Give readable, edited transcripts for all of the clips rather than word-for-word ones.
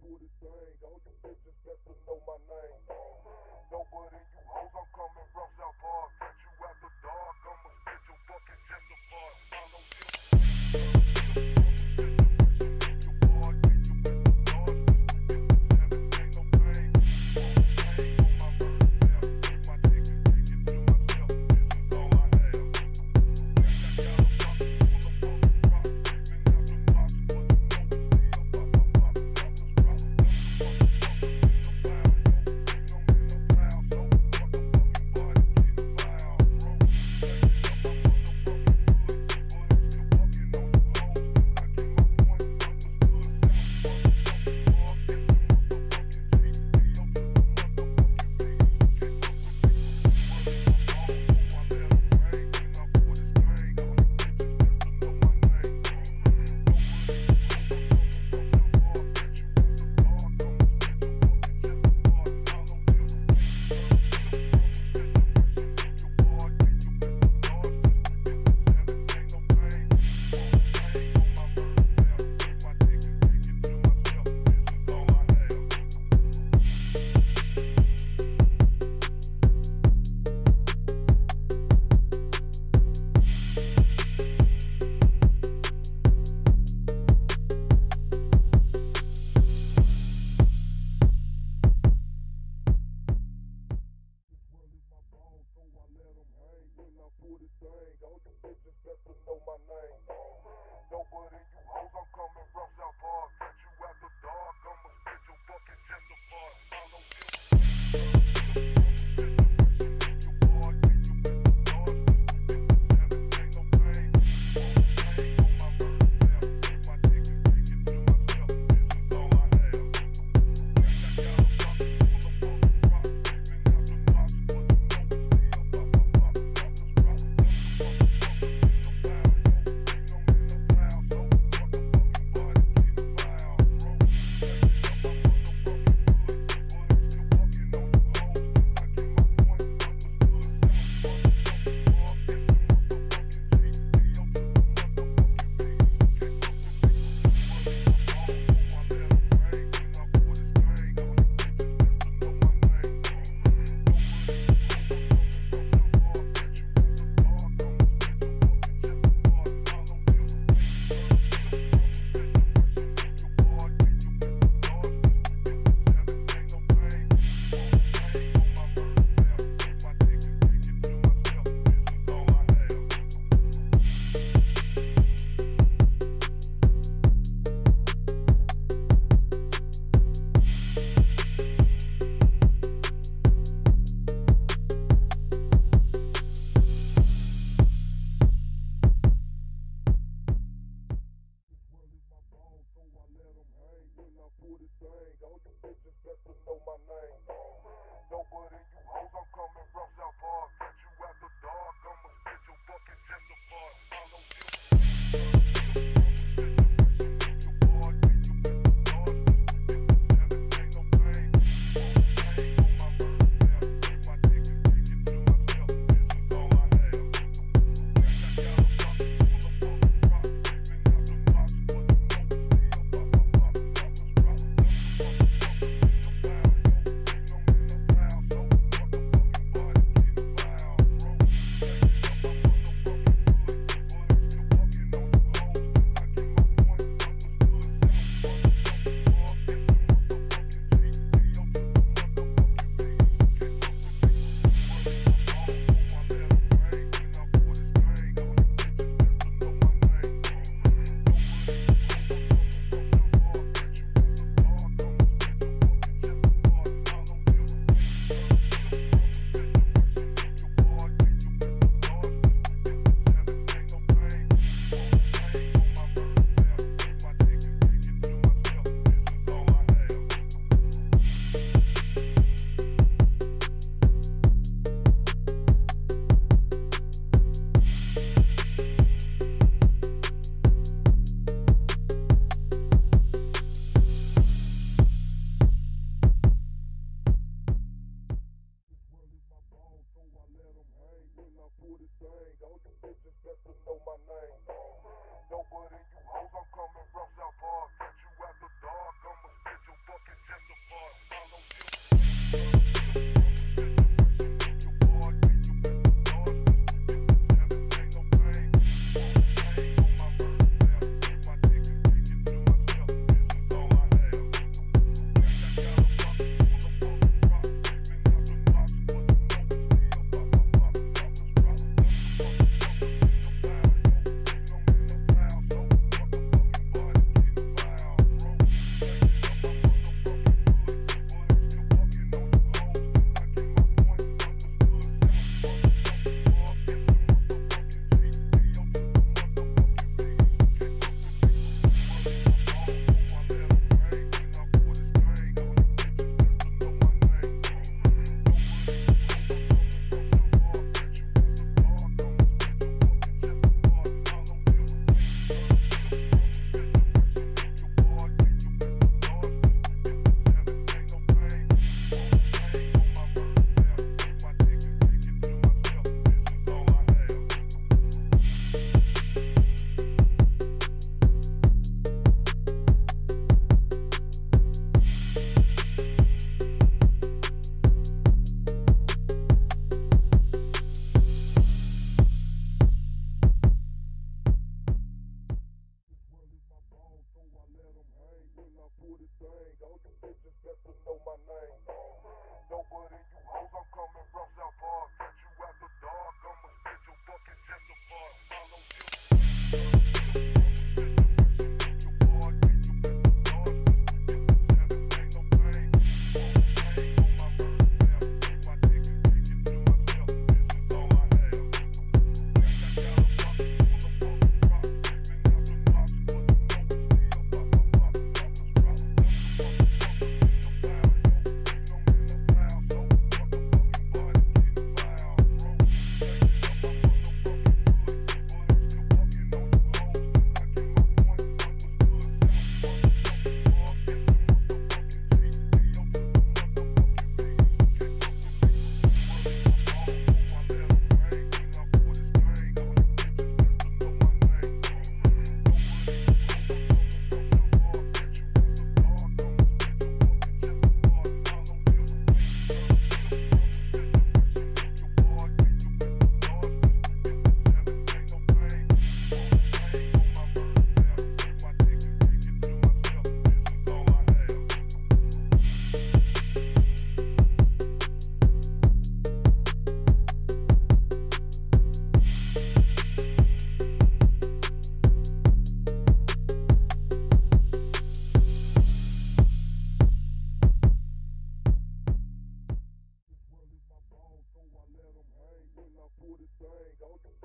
for the thing. All you bitches best to know my name. Nobody you hoes, I'm coming from South Park. Catch you after dark, I'ma spit your fucking chest apart. Follow for the thing. All you bitches best to know my name. Nobody you hoes, I'm coming from South Park. Catch you after dark, I'ma spit your fucking chest apart. Follow for the thing. All you bitches best to know my name. Nobody you hoes, I'm coming from South Park. Catch you after dark, I'ma spit your fucking chest apart. Follow thing. All you bitches best to know my name. Nobody you hoes, I'm coming from South Park. Catch you after dark, I'ma spit your fucking chest apart. Follow you.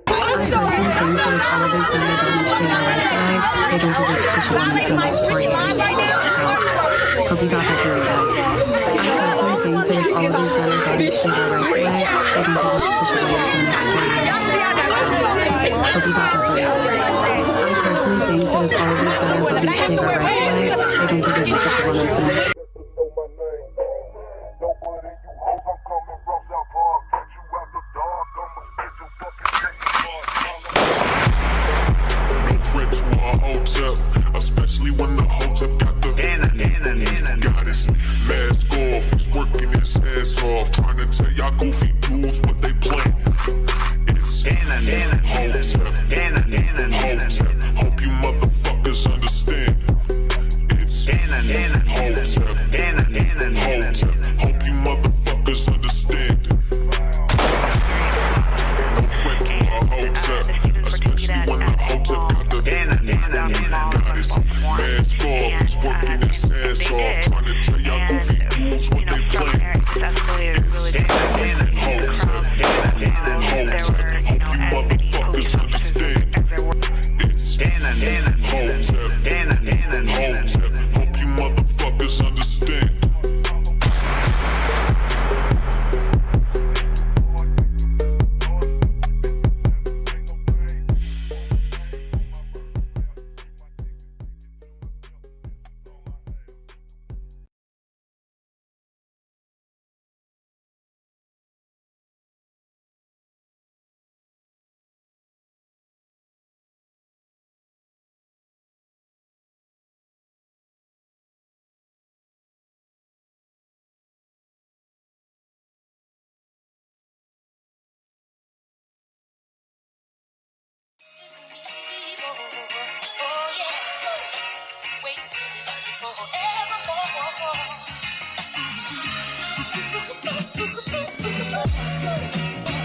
I personally think that if all of these women don't understand our rights alive, they don't deserve to touch a woman for the next 4 years. Hope you got that theory, guys. I personally think that if all of these women don't understand our rights alive, they don't deserve to touch a woman for the next 4 years. Hope you got that theory, guys. I personally think that if all of these women don't understand our rights alive, they don't deserve to touch a woman for the next 4 years. Hotep, especially when the Hotep got the goddess mask off. He's working his ass off, trying to tell y'all goofy dudes what they planning. It's Hotep, Hotep. Hope you motherfuckers understand. It's Hotep, Hotep. Hope you motherfuckers understand. No threat to a Hotep, especially when the Hotep got the goddess mask off. He's working his ass off, trying to tell y'all goofy dudes what they planning. It's Hotep, Hotep. Hope you motherfuckers understand. It's Hotep, Hotep. Hope you motherfuckers understand.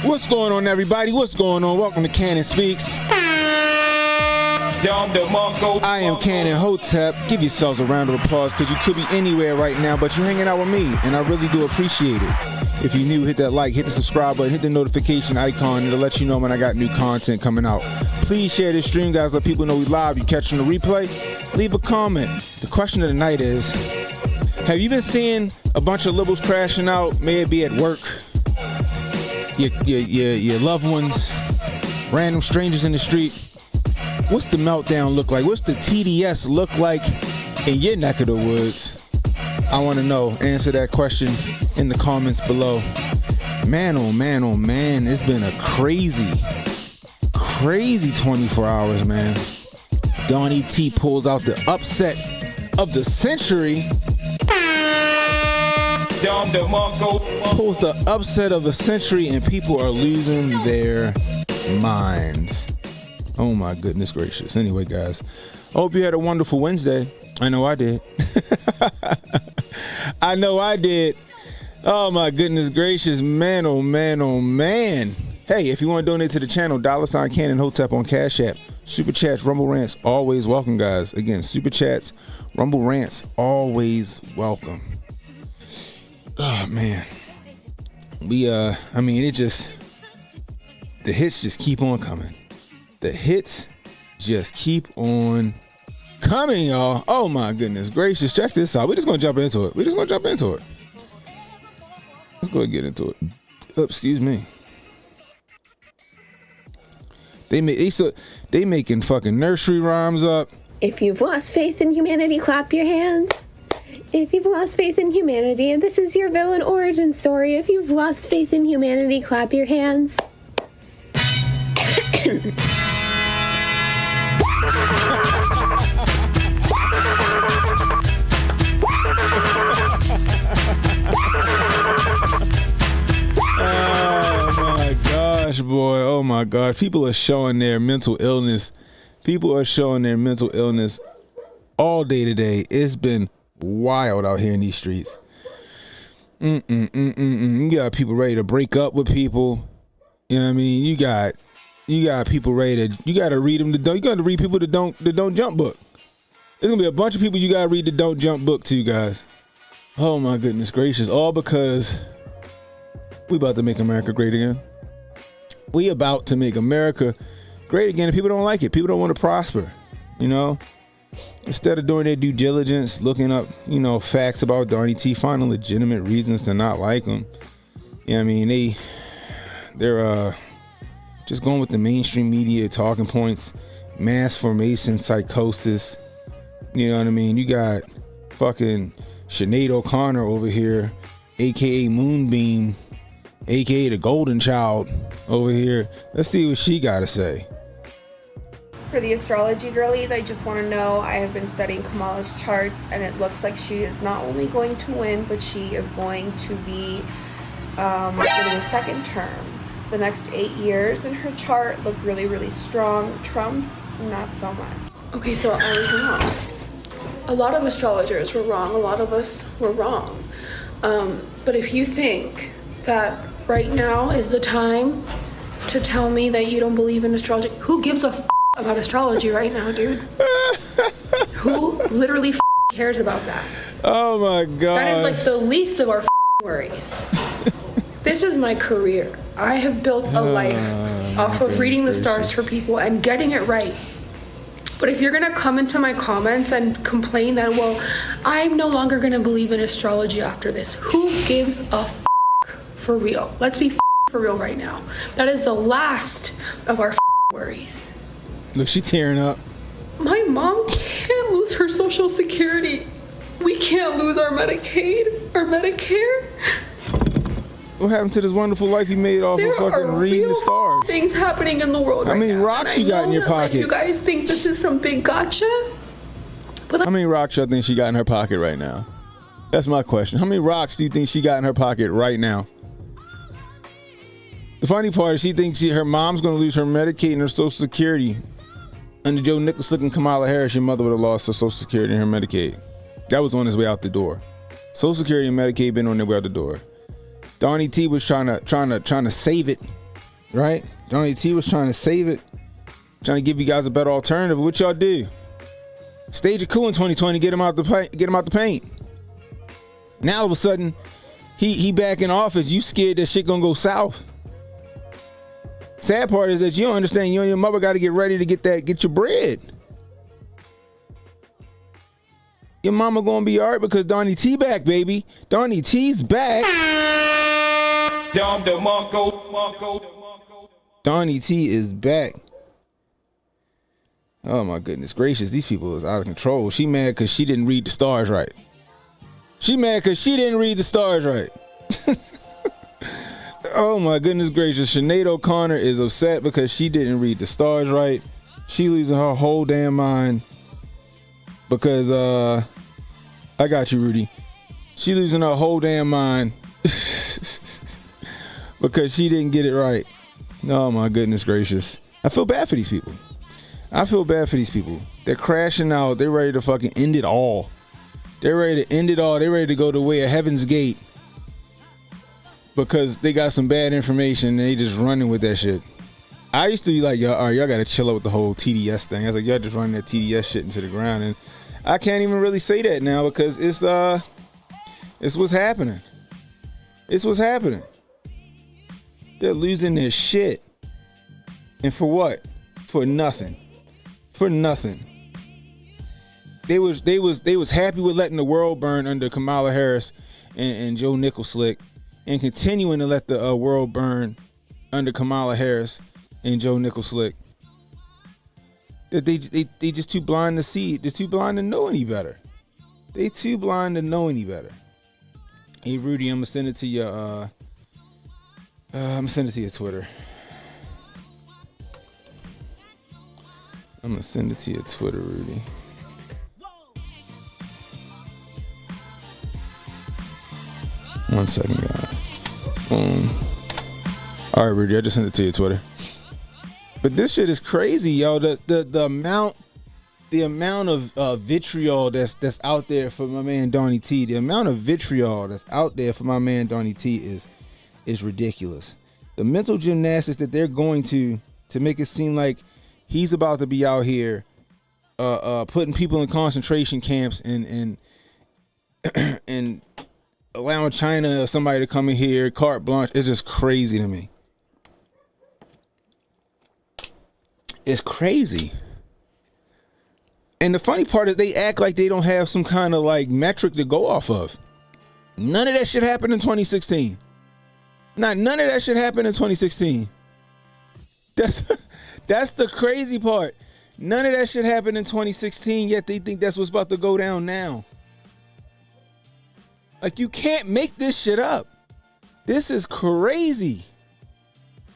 What's going on, everybody? What's going on? Welcome to Cannon Speaks. I am Cannon Hotep. Give yourselves a round of applause because you could be anywhere right now, but you're hanging out with me, and I really do appreciate it. If you're new, hit that like, hit the subscribe button, hit the notification icon. It'll let you know when I got new content coming out. Please share this stream, guys. Let people know we live. You catching the replay? Leave a comment. The question of the night is, have you been seeing a bunch of liberals crashing out? May it be at work, your loved ones, random strangers in the street. What's the meltdown look like? What's the TDS look like in your neck of the woods? I want to know. Answer that question in the comments below. Man, oh man, oh man. It's been a crazy 24 hours, man. Donnie T pulls out the upset of the century. Pulls the upset of the century, and people are losing their minds. Oh my goodness gracious. Anyway, guys, I hope you had a wonderful Wednesday. I know I did. I know I did. Oh my goodness gracious, man, oh man, oh man. Hey, if you want to donate to the channel, $ Cannon Hotep on Cash App. Super Chats, Rumble Rants, always welcome, guys. Again, Super Chats, Rumble Rants, always welcome. Oh man. I mean, the hits just keep on coming. The hits just keep on coming, y'all. Oh my goodness gracious. Check this out. We're just gonna jump into it. Let's go ahead and get into it. Oh, excuse me. They making fucking nursery rhymes up. If you've lost faith in humanity, clap your hands. If you've lost faith in humanity, and this is your villain origin story, if you've lost faith in humanity, clap your hands. Boy, oh my gosh, people are showing their mental illness. All day today. It's been wild out here in these streets. You got people ready to break up with people. You know what I mean? You got people ready to. You got to read them. You got to read people that don't jump book. There's gonna be a bunch of people you got to read the don't jump book to, guys. Oh my goodness gracious! All because we about to make America great again. We about to make America great again, and people don't like it. People don't want to prosper, you know. Instead of doing their due diligence, looking up, facts about Donnie T, finding legitimate reasons to not like him. You know what I mean? They're just going with the mainstream media talking points, mass formation psychosis. You know what I mean? You got fucking Sinead O'Connor over here, aka Moonbeam, aka the Golden Child over here. Let's see what she got to say. For the astrology girlies, I just want to know, I have been studying Kamala's charts, and it looks like she is not only going to win, but she is going to be getting a second term. The next 8 years in her chart look really, really strong. Trump's not so much. Okay, so I was wrong. A lot of astrologers were wrong. A lot of us were wrong. But if you think that right now is the time to tell me that you don't believe in astrology, who gives a about astrology right now, dude? Who literally cares about that? Oh my god. That is like the least of our worries. This is my career. I have built a life off of reading the stars for people and getting it right. But if you're gonna come into my comments and complain that, well, I'm no longer gonna believe in astrology after this, who gives a for real? Let's be for real right now. That is the last of our worries. Look, she tearing up. My mom can't lose her Social Security. We can't lose our Medicaid, our Medicare. What happened to this wonderful life you made off of fucking reading the stars? Things happening in the world. How many rocks you got in your pocket? You guys think this is some big gotcha? But how many rocks you think she got in her pocket right now? That's my question. How many rocks do you think she got in her pocket right now? The funny part is she thinks her mom's going to lose her Medicaid and her Social Security. Under Joe Nicholson and Kamala Harris, your mother would have lost her Social Security and her Medicaid. That was on his way out the door. Social Security and Medicaid been on their way out the door. Donnie T was trying to save it, right? Donnie T was trying to save it, trying to give you guys a better alternative. What y'all do? Stage a coup in 2020, get him out the paint. Now all of a sudden, he back in office. You scared that shit gonna go south. Sad part is that you don't understand. You and your mother got to get ready to get your bread. Your mama gonna be alright because Donnie T back, baby. Donnie T's back. Donnie T is back. Oh my goodness gracious, these people is out of control. She mad because she didn't read the stars right. Oh my goodness gracious. Sinead O'Connor is upset because she didn't read the stars right. She losing her whole damn mind because I got you, Rudy. She losing her whole damn mind because she didn't get it right. Oh my goodness gracious. I feel bad for these people. I feel bad for these people. They're crashing out. They're ready to fucking end it all. They're ready to end it all. They're ready to go the way of Heaven's Gate because they got some bad information and they just running with that shit. I used to be like, y'all gotta chill out with the whole TDS thing. I was like, y'all just running that TDS shit into the ground, and I can't even really say that now because it's what's happening. It's what's happening. They're losing their shit, and for what? For nothing. For nothing. They was happy with letting the world burn under Kamala Harris and Joe Nicholslick, and continuing to let the world burn under Kamala Harris and Joe Nicholslick. That they just too blind to see. They're too blind to know any better. They too blind to know any better. Hey Rudy, I'm gonna send it to your Twitter. I'm gonna send it to your Twitter, Rudy. One second, guys. All right, Rudy, I just sent it to your Twitter. But this shit is crazy, yo. The amount of vitriol that's out there for my man Donnie T. The amount of vitriol that's out there for my man Donnie T is ridiculous. The mental gymnastics that they're going to make it seem like he's about to be out here putting people in concentration camps and and allowing China or somebody to come in here carte blanche. It's just crazy to me. It's crazy. And the funny part is they act like they don't have some kind of like metric to go off of. None of that shit happened in 2016. None of that shit happened in 2016. That's the crazy part. None of that shit happened in 2016, yet they think that's what's about to go down now. Like, you can't make this shit up. This is crazy.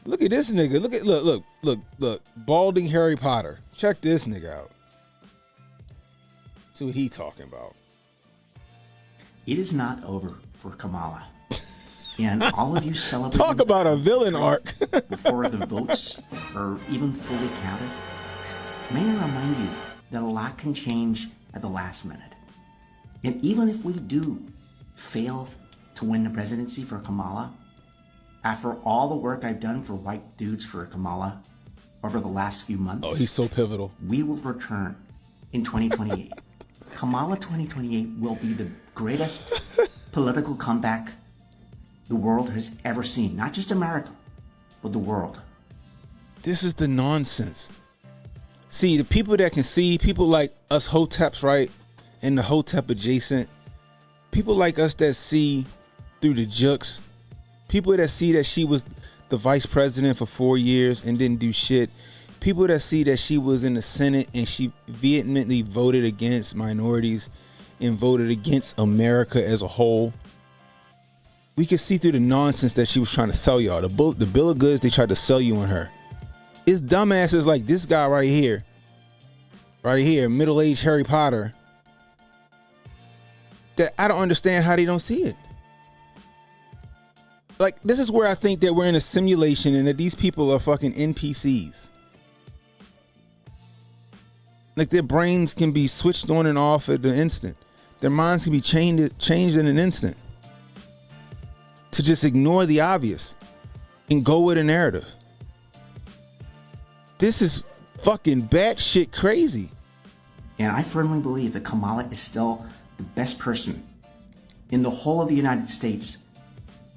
Look at this nigga. Look. Balding Harry Potter. Check this nigga out. See what he talking about. It is not over for Kamala. And all of you celebrating. Talk about a villain arc. Before the votes are even fully counted. May I remind you that a lot can change at the last minute. And even if we do fail to win the presidency for Kamala, after all the work I've done for white dudes for Kamala over the last few months. Oh, he's so pivotal. We will return in 2028. Kamala 2028 will be the greatest political comeback the world has ever seen. Not just America, but the world. This is the nonsense. See, the people that can see, people like us Hoteps, right? And the Hotep adjacent. People like us that see through the jukes. People that see that she was the vice president for 4 years and didn't do shit. People that see that she was in the Senate and she vehemently voted against minorities and voted against America as a whole. We could see through the nonsense that she was trying to sell y'all. The bill of goods they tried to sell you on her. It's dumbasses like this guy right here, middle-aged Harry Potter, that I don't understand how they don't see it. Like, this is where I think that we're in a simulation and that these people are fucking NPCs. Like, their brains can be switched on and off at the instant. Their minds can be changed in an instant. To just ignore the obvious and go with a narrative. This is fucking batshit crazy. And I firmly believe that Kamala is still the best person in the whole of the United States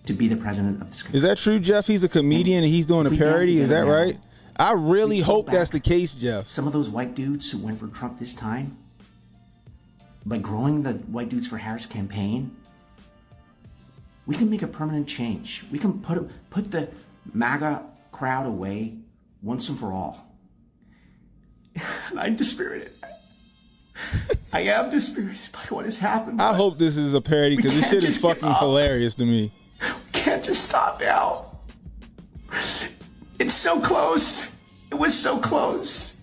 to be the president of this country. Is that true, Jeff? He's a comedian and he's doing a parody. Is that right? I really hope that's the case, Jeff. Some of those white dudes who went for Trump this time, by growing the White Dudes for Harris campaign, we can make a permanent change. We can put the MAGA crowd away once and for all. And I'm dispirited. I am dispirited by what has happened. I hope this is a parody because this shit is fucking hilarious to me. We can't just stop now. It's so close. It was so close.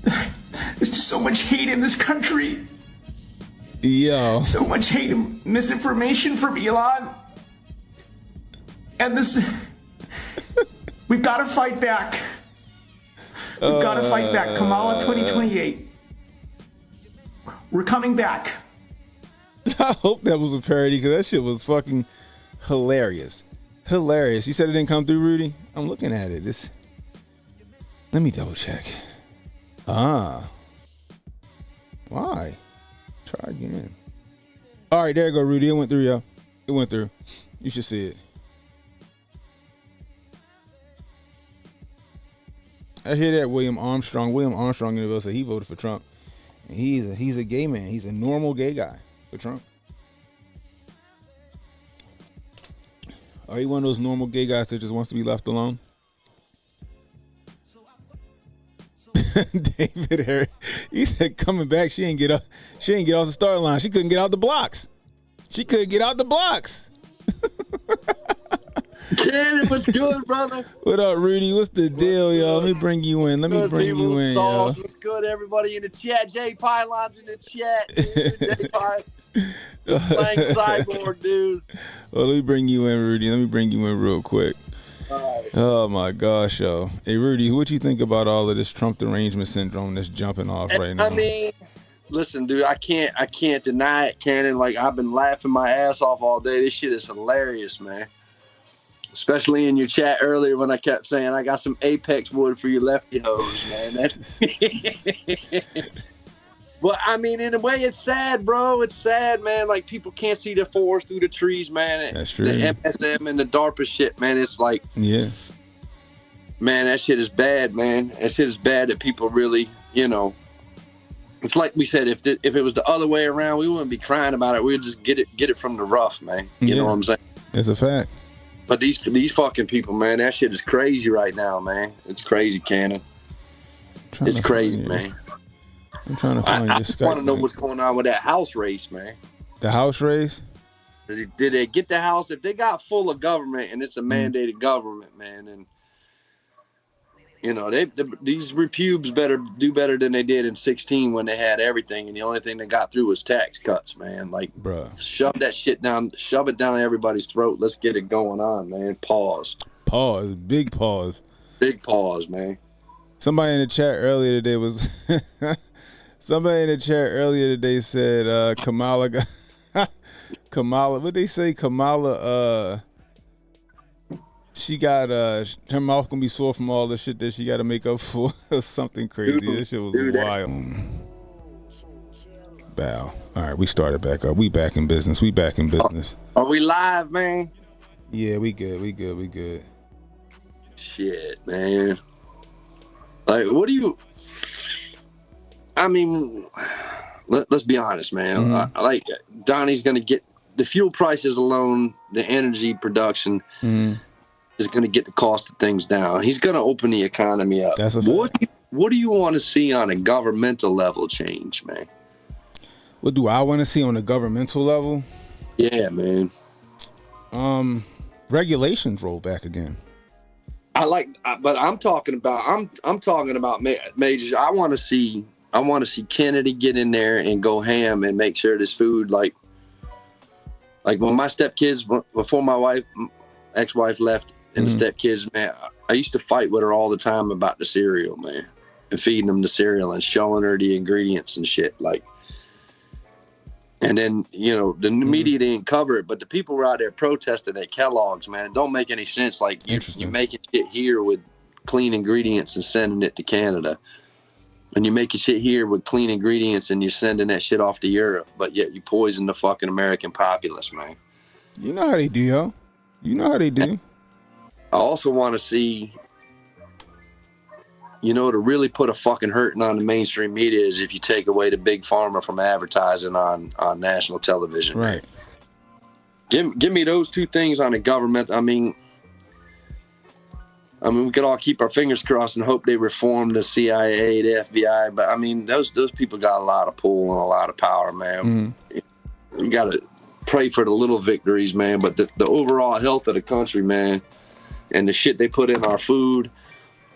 There's just so much hate in this country. Yo. So much hate and misinformation from Elon. And this... We've got to fight back. We've got to fight back. Kamala 2028. We're coming back. I hope that was a parody because that shit was fucking hilarious. Hilarious. You said it didn't come through, Rudy? I'm looking at it. Let me double check. Why? Try again. All right, there you go, Rudy. It went through, yo. It went through. You should see it. I hear that William Armstrong in the bill said he voted for Trump. And he's a gay man. He's a normal gay guy for Trump. Are you one of those normal gay guys that just wants to be left alone? David Harry, he said coming back, she ain't get off the start line. She couldn't get out the blocks. Cannon, what's good, brother? What up, Rudy? What's the deal, yo? Let me bring you in. Yo. What's good, everybody in the chat? Jay Pylon's in the chat, dude. Jay Pylon. Playing Cyborg, dude. Well, let me bring you in, Rudy. Let me bring you in real quick. Right. Oh my gosh, yo. Hey, Rudy, what you think about all of this Trump derangement syndrome that's jumping off right now? I mean, listen, dude, I can't deny it, Cannon. Like, I've been laughing my ass off all day. This shit is hilarious, man. Especially in your chat earlier when I kept saying I got some Apex wood for your lefty hose, man. But I mean, in a way, it's sad, bro. It's sad, man. Like, people can't see the forest through the trees, man. That's true. The MSM and the DARPA shit, man. It's like, yeah, man, that shit is bad, man. That shit is bad that people really, you know. It's like we said, if it was the other way around, we wouldn't be crying about it. We'd just get it from the rough, man. You know what I'm saying? It's a fact. But these fucking people, man, that shit is crazy right now, man. It's crazy, Cannon. It's crazy, man. I'm trying to find your Skype. I want to know what's going on with that House race, man. The House race? Did they get the House? If they got full of government and it's a mandated government, man, and you know these repubes better do better than they did in 2016 when they had everything, and the only thing they got through was tax cuts, man. Like, bruh, shove that shit down, shove it down everybody's throat. Let's get it going on, man. Pause. Big pause. Big pause, man. Somebody in the chat earlier today was. Somebody in the chat earlier today said Kamala what'd they say? Kamala she got her mouth gonna be sore from all the shit that she gotta make up for something crazy. This shit was wild. Bow. All right, we started back up. We back in business. Are we live, man? Yeah, we good. Shit, man. Like, what do you... I mean, let's be honest, man. Mm-hmm. Like, Donnie's going to get the fuel prices alone, the energy production is going to get the cost of things down. He's going to open the economy up. That's a fact. What do you want to see on a governmental level change, man? What do I want to see on a governmental level? Yeah, man. Regulations roll back again. But I'm talking about majors. I want to see Kennedy get in there and go ham and make sure this food, like when my stepkids, before my ex-wife left, and the stepkids, man, I used to fight with her all the time about the cereal, man, and feeding them the cereal and showing her the ingredients and shit, like. And then, you know, the media didn't cover it, but the people were out there protesting at Kellogg's, man. It don't make any sense. Like, you're making shit here with clean ingredients and sending it to Canada. And you're making shit here with clean ingredients and you're sending that shit off to Europe. But yet you poison the fucking American populace, man. You know how they do, yo. You know how they do. I also want to see, you know, to really put a fucking hurting on the mainstream media is if you take away the big pharma from advertising on national television. Right. Give me those two things on the government. I mean, we could all keep our fingers crossed and hope they reform the CIA, the FBI. But I mean, those people got a lot of pull and a lot of power, man. You got to pray for the little victories, man. But the overall health of the country, man, and the shit they put in our food.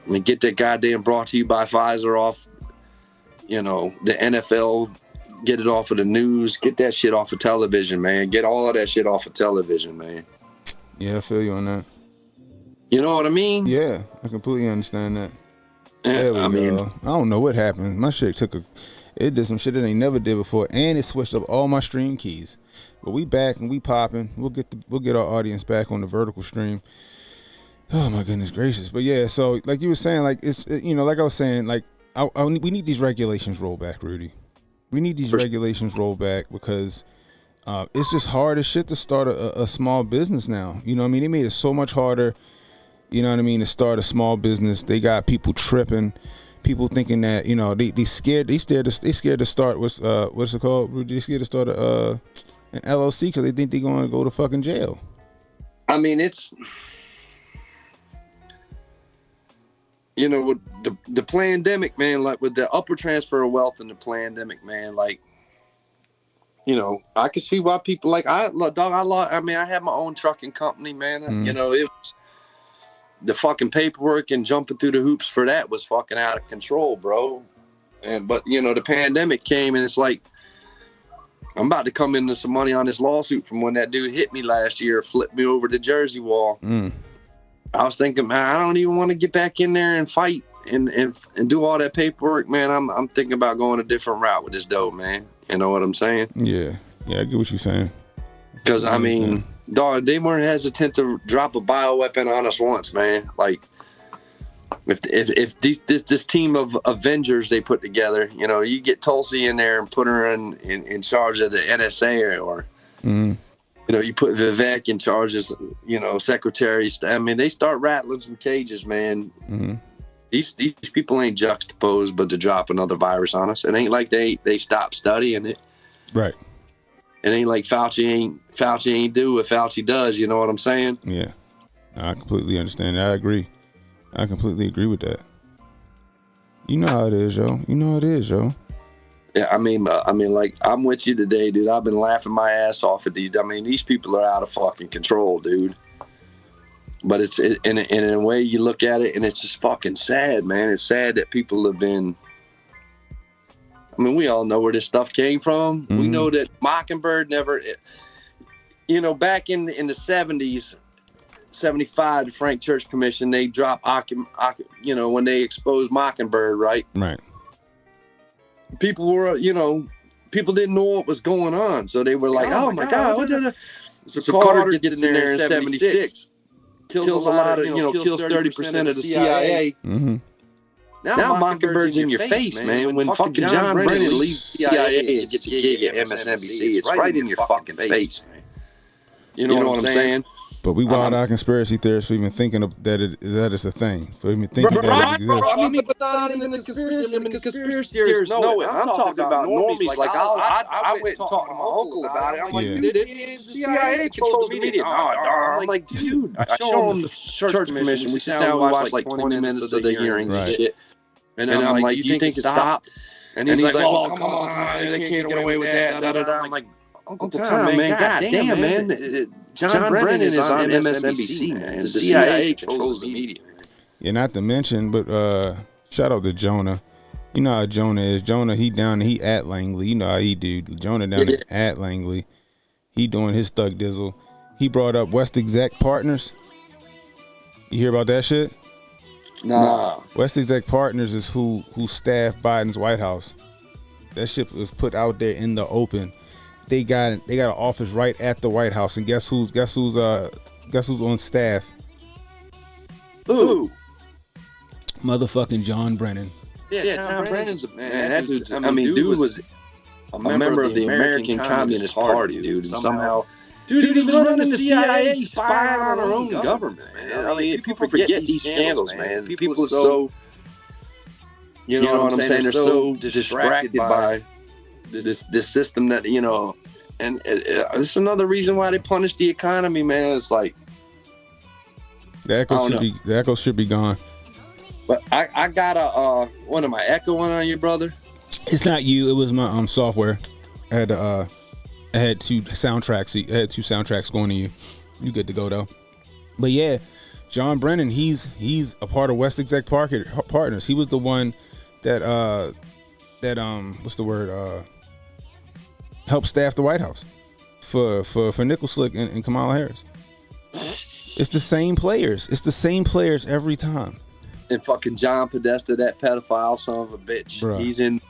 And get that goddamn brought to you by Pfizer off, you know, the NFL, get it off of the news, get that shit off of television, man. Get all of that shit off of television, man. Yeah, I feel you on that. You know what I mean? Yeah, I completely understand that. There we I go. mean, I don't know what happened. My shit it did some shit it ain't never did before, and it switched up all my stream keys. But we back and we popping. We'll get our audience back on the vertical stream. Oh my goodness gracious! But yeah, so like you were saying, like like I was saying, like we need these regulations rolled back, Rudy. We need these regulations rolled back because it's just hard as shit to start a small business now. You know what I mean? They made it so much harder. You know what I mean? To start a small business, they got people tripping, people thinking that they scared to start what's it called? Rudy? They scared to start an LLC because they think they're going to go to fucking jail. I mean, it's. With the pandemic, man, like with the upward transfer of wealth and the pandemic, man, like, I can see why people like I had my own trucking company, man. It was the fucking paperwork and jumping through the hoops for that was fucking out of control, bro. But the pandemic came and it's like, I'm about to come into some money on this lawsuit from when that dude hit me last year, flipped me over the Jersey wall. I was thinking, man, I don't even want to get back in there and fight and do all that paperwork, man. I'm thinking about going a different route with this dope, man. You know what I'm saying? Yeah, I get what you're saying. Because I mean, dog, they weren't hesitant to drop a bioweapon on us once, man. Like, if this team of Avengers they put together, you get Tulsi in there and put her in charge of the NSA or. You put Vivek in charge as, secretary. I mean, they start rattling some cages, man. These people ain't juxtaposed, but to drop another virus on us. It ain't like they stopped studying it. Right. It ain't like Fauci ain't do what Fauci does. You know what I'm saying? Yeah, I completely understand. I agree. I completely agree with that. You know how it is, yo. Yeah, I mean, like, I'm with you today, dude. I've been laughing my ass off at these. I mean, these people are out of fucking control, dude. But it's in a way you look at it, and it's just fucking sad, man. It's sad that people have been. I mean, we all know where this stuff came from. We know that Mockingbird never. Back in the 70s, 75, the Frank Church Commission, they dropped, when they exposed Mockingbird, right? Right. People were, people didn't know what was going on. So they were like, oh my God. What did so Carter gets in there in 76, kills a lot of, kills 30% of the CIA. Now Mockingbird's in your face, man. When fucking John Brennan leaves CIA and gets a gig at MSNBC, it's right in your fucking face, man. You know what I'm saying? But we wild out conspiracy theorists for even thinking that is a thing. For even thinking that it exists. I mean, but not even the conspiracy. I mean, the conspiracy theorists know it. I'm talking about normies. Like, I went and talked to my uncle about it. I'm like, dude, the CIA controls the media. I'm like, dude, I show them the church commission. We sit down, we watch like 20 minutes of the hearings and shit. And I'm like, do you think it stopped? And he's like, oh, come on, they can't get away with that. I'm like, Uncle Tom, man, goddamn, man. John Brennan is on MSNBC, man. The CIA controls the media. Yeah, not to mention, but shout out to Jonah. You know how Jonah is. Jonah, he at Langley. You know how he do. Jonah down at Langley. He doing his thug dizzle. He brought up West Exec Partners. You hear about that shit? Nah. West Exec Partners is who staffed Biden's White House. That shit was put out there in the open. They got an office right at the White House, and guess who's on staff? Who? Motherfucking John Brennan. Yeah, John Brennan's a man. That dude. I mean, dude was a member of the American Communist Party, dude. And somehow, dude, he was running the CIA, spying on our own government, man. I mean, people forget these scandals, man. People are so, you know what I'm saying? They're so distracted by this system that, and it's another reason why they punish the economy, man. It's like the echo should be gone. But I got what am I echoing on you, brother? It's not you. It was my software. I had two soundtracks. I had two soundtracks going to you. You good to go though. But yeah, John Brennan. He's a part of West Exec Partners. He was the one that what's the word? Helped staff the White House for Nickel Slick and Kamala Harris. It's the same players. It's the same players every time. And fucking John Podesta, that pedophile son of a bitch. Bruh. He's in.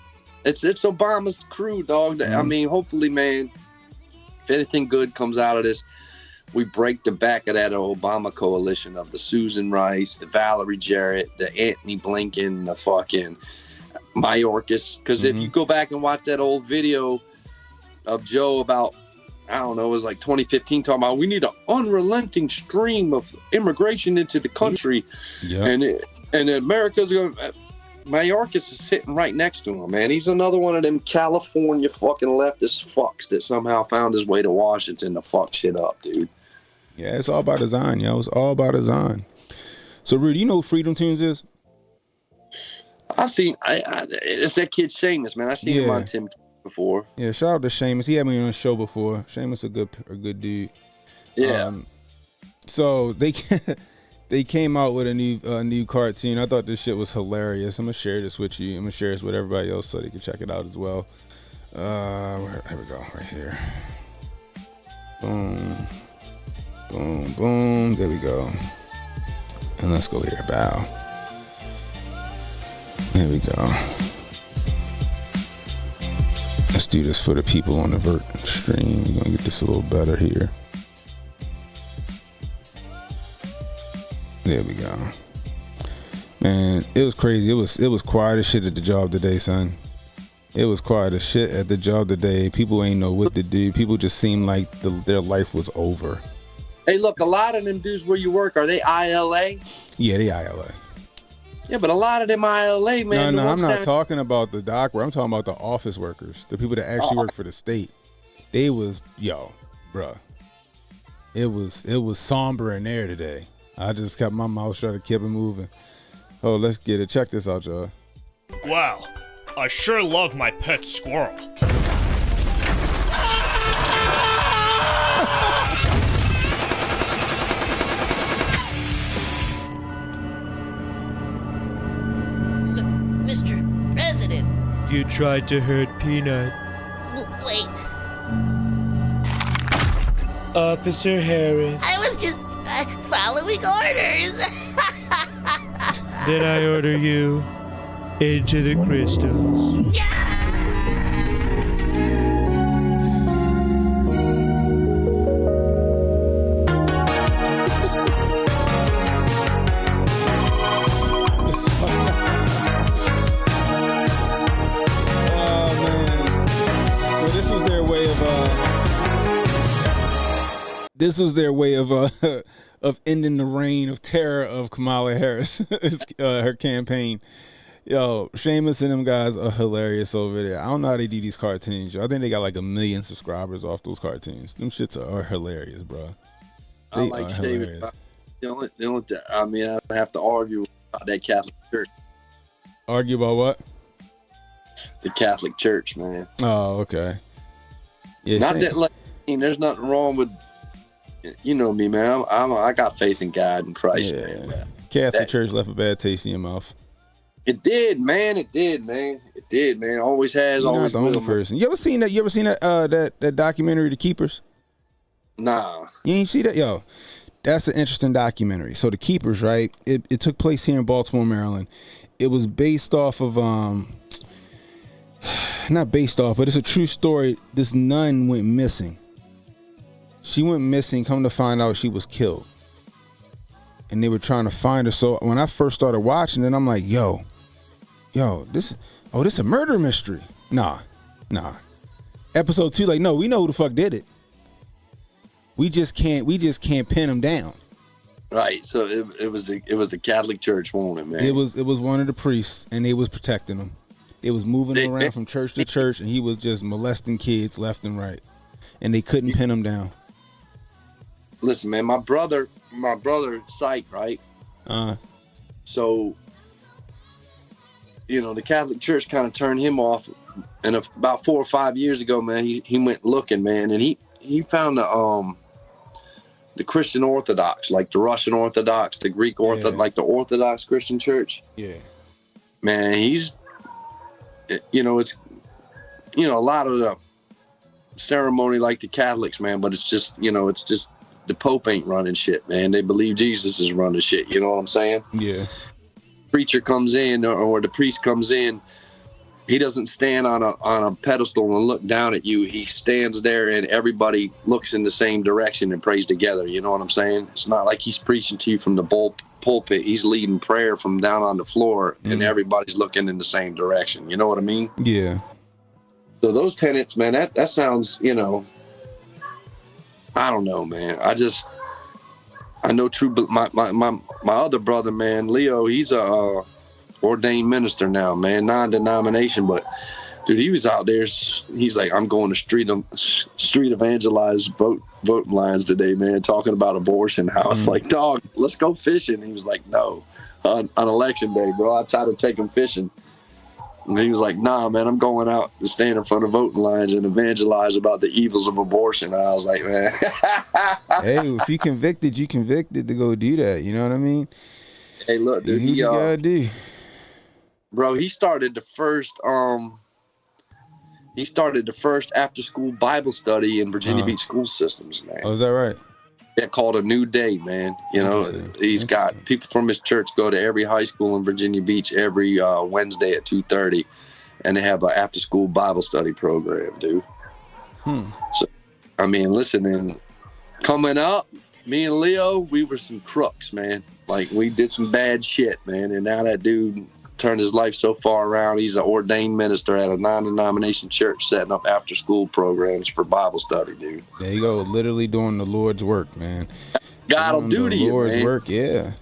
It's Obama's crew, dog. I mean, hopefully, man, if anything good comes out of this, we break the back of that Obama coalition of the Susan Rice, the Valerie Jarrett, the Antony Blinken, the fucking Mayorkas. Because if you go back and watch that old video of Joe about, I don't know, it was like 2015, talking about we need an unrelenting stream of immigration into the country. Yeah. And America's going to... Mayorkas is sitting right next to him, man. He's another one of them California fucking leftist fucks that somehow found his way to Washington to fuck shit up, dude. Yeah, it's all by design, yo. It's all by design. So, Rudy, you know who Freedom Tunes is? I've seen... it's that kid Seamus, man. I've seen him on Tim before. Yeah, shout out to Seamus. He had me on the show before. Seamus a good dude. Yeah. So they came out with a new cartoon. I thought this shit was hilarious. I'm gonna share this with you. I'm gonna share this with everybody else so they can check it out as well. Here we go, right here. Boom, boom, boom. There we go. And let's go here. Bow. There we go. Let's do this for the people on the Vert stream. We're gonna get this a little better here. There we go. Man, it was crazy. It was quiet as shit at the job today, son. It was quiet as shit at the job today. People ain't know what to do. People just seemed like their life was over. Hey, look, a lot of them dudes where you work, are they ILA? Yeah, they ILA. Yeah, but a lot of them ILA, man. No, I'm not talking about the dock work. I'm talking about the office workers, the people that actually work for the state. They was, bruh. It was somber in there today. I just kept my mouth shut and kept it moving. Oh, let's get it. Check this out, y'all. Wow, I sure love my pet squirrel. Mr. President. You tried to hurt Peanut. Wait. Officer Harris. I was just following orders. Then I order you into the crystals. This was their way of ending the reign of terror of Kamala Harris, her campaign. Yo, Seamus and them guys are hilarious over there. I don't know how they do these cartoons. Yo. I think they got like 1 million subscribers off those cartoons. Them shits are hilarious, bro. I like Seamus. I mean, I don't have to argue about that Catholic Church. Argue about what? The Catholic Church, man. Oh, okay. Yeah, not that, like, there's nothing wrong with. You know me, man. I got faith in God and Christ, man. Catholic Church left a bad taste in your mouth. It did, man. It did, man. Always has. You're always not the only person. You ever seen that? That documentary, The Keepers? Nah. You ain't see that, yo? That's an interesting documentary. So The Keepers, right? It took place here in Baltimore, Maryland. It was based off of not based off, but it's a true story. This nun went missing. She went missing, come to find out she was killed. And they were trying to find her. So when I first started watching it, I'm like, yo, this a murder mystery. Nah. Episode 2, like, no, we know who the fuck did it. We just can't pin him down. Right. So it was the Catholic Church woman, man. It was one of the priests, and they was protecting him. They was moving him around from church to church, and he was just molesting kids left and right. And they couldn't pin him down. Listen, man, my brother, psych, right? So, the Catholic Church kind of turned him off, and about 4 or 5 years ago, man, he went looking, man, and he found the Christian Orthodox, like the Russian Orthodox, the Greek Orthodox, like the Orthodox Christian Church. Yeah, man, it's a lot of the ceremony like the Catholics, man, but it's just the Pope ain't running shit, man. They believe Jesus is running shit. You know what I'm saying? Yeah. preacher comes in or the priest comes in, he doesn't stand on a pedestal and look down at you. He stands there and everybody looks in the same direction and prays together. You know what I'm saying? It's not like he's preaching to you from the pulpit. He's leading prayer from down on the floor and everybody's looking in the same direction. You know what I mean? Yeah. So those tenets, man, that sounds, you know, I don't know, man. I know true, but my other brother, man, Leo, he's a ordained minister now, man, non-denomination, but dude, he was out there. He's like, I'm going to street evangelize voting lines today, man, talking about abortion. I was like, dog, let's go fishing. He was like, no, on election day, bro. I tried to take him fishing. And he was like, nah, man, I'm going out to stand in front of voting lines and evangelize about the evils of abortion. And I was like, man. Hey, if you convicted, you convicted to go do that. You know what I mean? Hey, look, dude, you gotta do. Bro, he started the first after school Bible study in Virginia Beach school systems, man. Oh, is that right? Yeah, called A New Day, man. You know, he's got people from his church go to every high school in Virginia Beach every Wednesday at 2:30, and they have an after school Bible study program, dude. So, I mean, listening, coming up, me and Leo, we were some crooks, man. Like, we did some bad shit, man, and now that dude turned his life so far around. He's an ordained minister at a non-denomination church setting up after-school programs for Bible study, dude. There you go, literally doing the Lord's work, man. God'll do to you, Lord's man. work, yeah.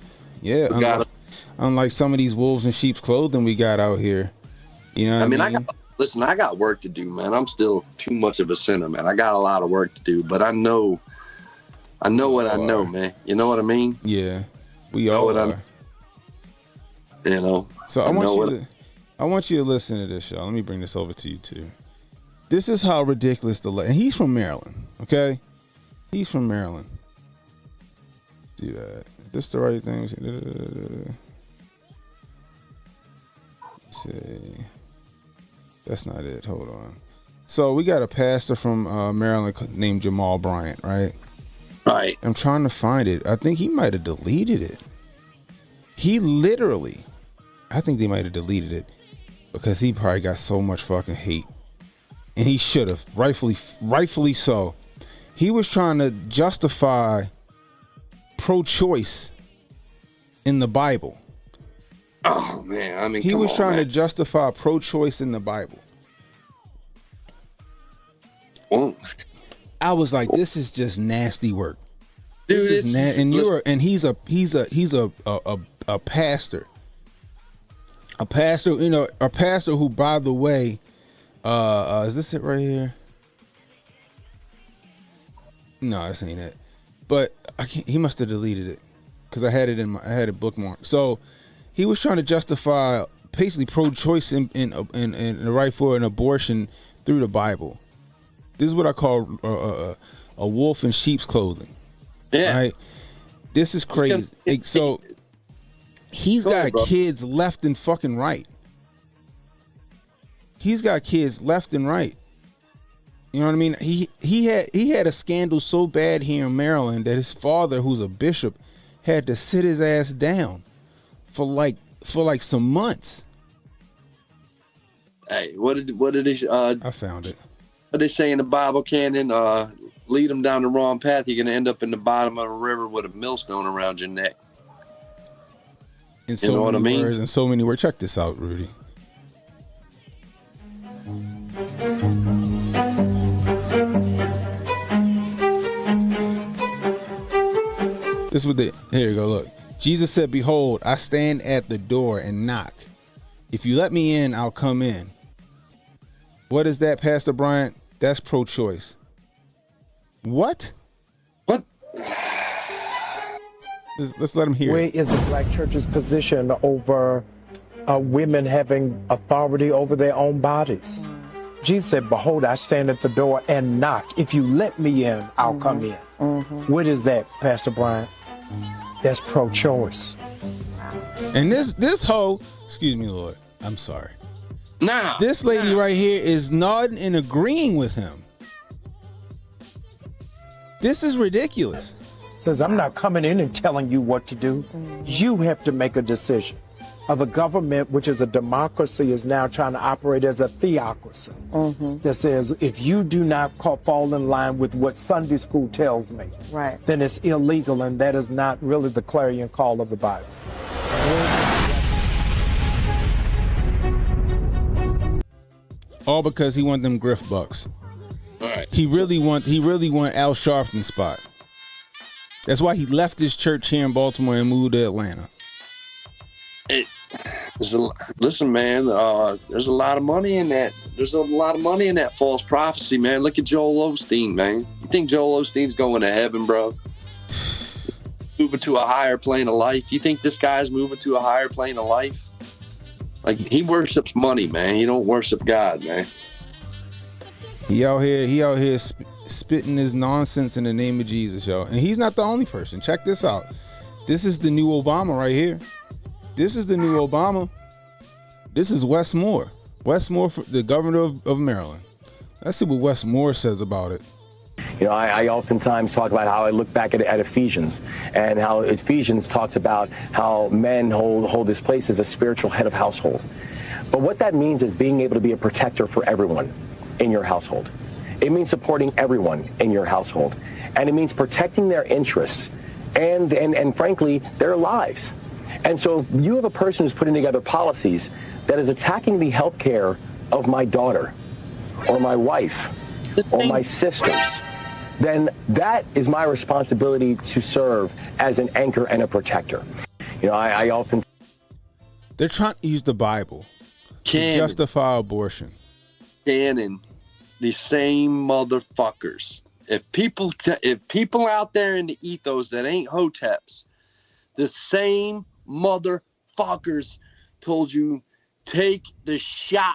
Unlike some of these wolves in sheep's clothing we got out here. You know what I mean? I got work to do, man. I'm still too much of a sinner, man. I got a lot of work to do, but I know what I know, man. You know what I mean? Yeah, we all are. You know. So I want you to listen to this, y'all. Let me bring this over to you too. This is how ridiculous and he's from Maryland, okay? He's from Maryland. Let's do that. Is this the right thing? Let's see. That's not it. Hold on. So we got a pastor from Maryland named Jamal Bryant, right? Right. I'm trying to find it. I think he might have deleted it. He literally, I think they might have deleted it because he probably got so much fucking hate. And he should have, rightfully so. He was trying to justify pro-choice in the Bible. Oh, man. I mean, he was trying to justify pro-choice in the Bible. Well, I was like, this is just nasty work. Dude, this is and he's a pastor. A pastor, you know, a pastor who, by the way, is this it right here? No, this ain't it. But he must have deleted it because I had it bookmarked. So he was trying to justify basically pro-choice in the right for an abortion through the Bible. This is what I call a wolf in sheep's clothing. Yeah. Right. This is crazy. So he's got kids left and fucking right. He's got kids left and right. You know what I mean? He had a scandal so bad here in Maryland that his father, who's a bishop, had to sit his ass down for like some months. Hey, what did he? I found it. What they say in the Bible canon? Lead them down the wrong path. You're gonna end up in the bottom of a river with a millstone around your neck. In so many words, in so many words. Check this out, Rudy. This is here you go, look. Jesus said, behold, I stand at the door and knock. If you let me in, I'll come in. What is that, Pastor Bryant? That's pro-choice. What? Let's let him hear. Where is the black church's position over women having authority over their own bodies? Jesus said, behold, I stand at the door and knock. If you let me in, I'll come in. What is that, Pastor Bryant? That's pro-choice. And this hoe, excuse me, Lord, I'm sorry. Nah. This lady right here is nodding and agreeing with him. This is ridiculous. Says, I'm not coming in and telling you what to do. You have to make a decision. of a government, which is a democracy, is now trying to operate as a theocracy. That says, if you do not fall in line with what Sunday school tells me, then it's illegal, and that is not really the clarion call of the Bible. All because he want them grift bucks. All right. He really want Al Sharpton's spot. That's why he left his church here in Baltimore and moved to Atlanta. Listen, man, there's a lot of money in that. There's a lot of money in that false prophecy, man. Look at Joel Osteen, man. You think Joel Osteen's going to heaven, bro? Moving to a higher plane of life. You think this guy's moving to a higher plane of life? Like, he worships money, man. He don't worship God, man. He out here spitting his nonsense in the name of Jesus, yo. And he's not the only person. Check this out. This is the new Obama right here. This is the new Obama. This is Wes Moore. Wes Moore, the governor of Maryland. Let's see what Wes Moore says about it. You know, I oftentimes talk about how I look back at Ephesians, and how Ephesians talks about how men hold this place as a spiritual head of household. But what that means is being able to be a protector for everyone in your household. It means supporting everyone in your household. And it means protecting their interests and frankly, their lives. And so if you have a person who's putting together policies that is attacking the health care of my daughter or my wife or my sisters, then that is my responsibility to serve as an anchor and a protector. You know, I often... They're trying to use the Bible to justify abortion. Cannon, the same motherfuckers. If people out there in the ethos that ain't Hoteps, the same motherfuckers told you, take the shot.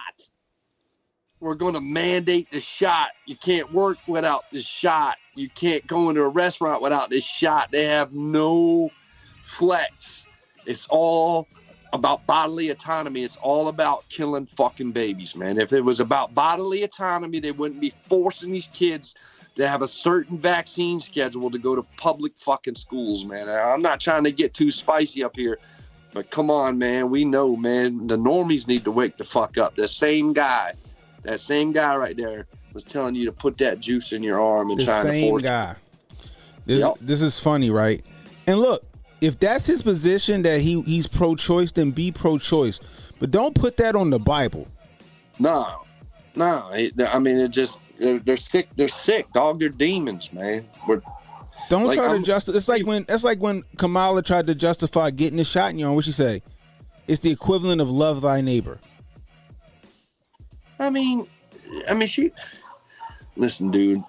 We're going to mandate the shot. You can't work without the shot. You can't go into a restaurant without this shot. They have no flex. It's all about bodily autonomy. It's all about killing fucking babies, man. If it was about bodily autonomy, they wouldn't be forcing these kids to have a certain vaccine schedule to go to public fucking schools, man. I'm not trying to get too spicy up here, but come on, man. We know, man, the normies need to wake the fuck up. That same guy right there was telling you to put that juice in your arm and trying to force guy. This is funny, right? And look, if that's his position, that he's pro-choice, then be pro-choice. But don't put that on the Bible. No. I mean, they're sick. They're sick, dog. They're demons, man. Don't like, try to justify. That's like when Kamala tried to justify getting a shot in your arm. What she say? It's the equivalent of love thy neighbor. I mean, she. Listen, dude.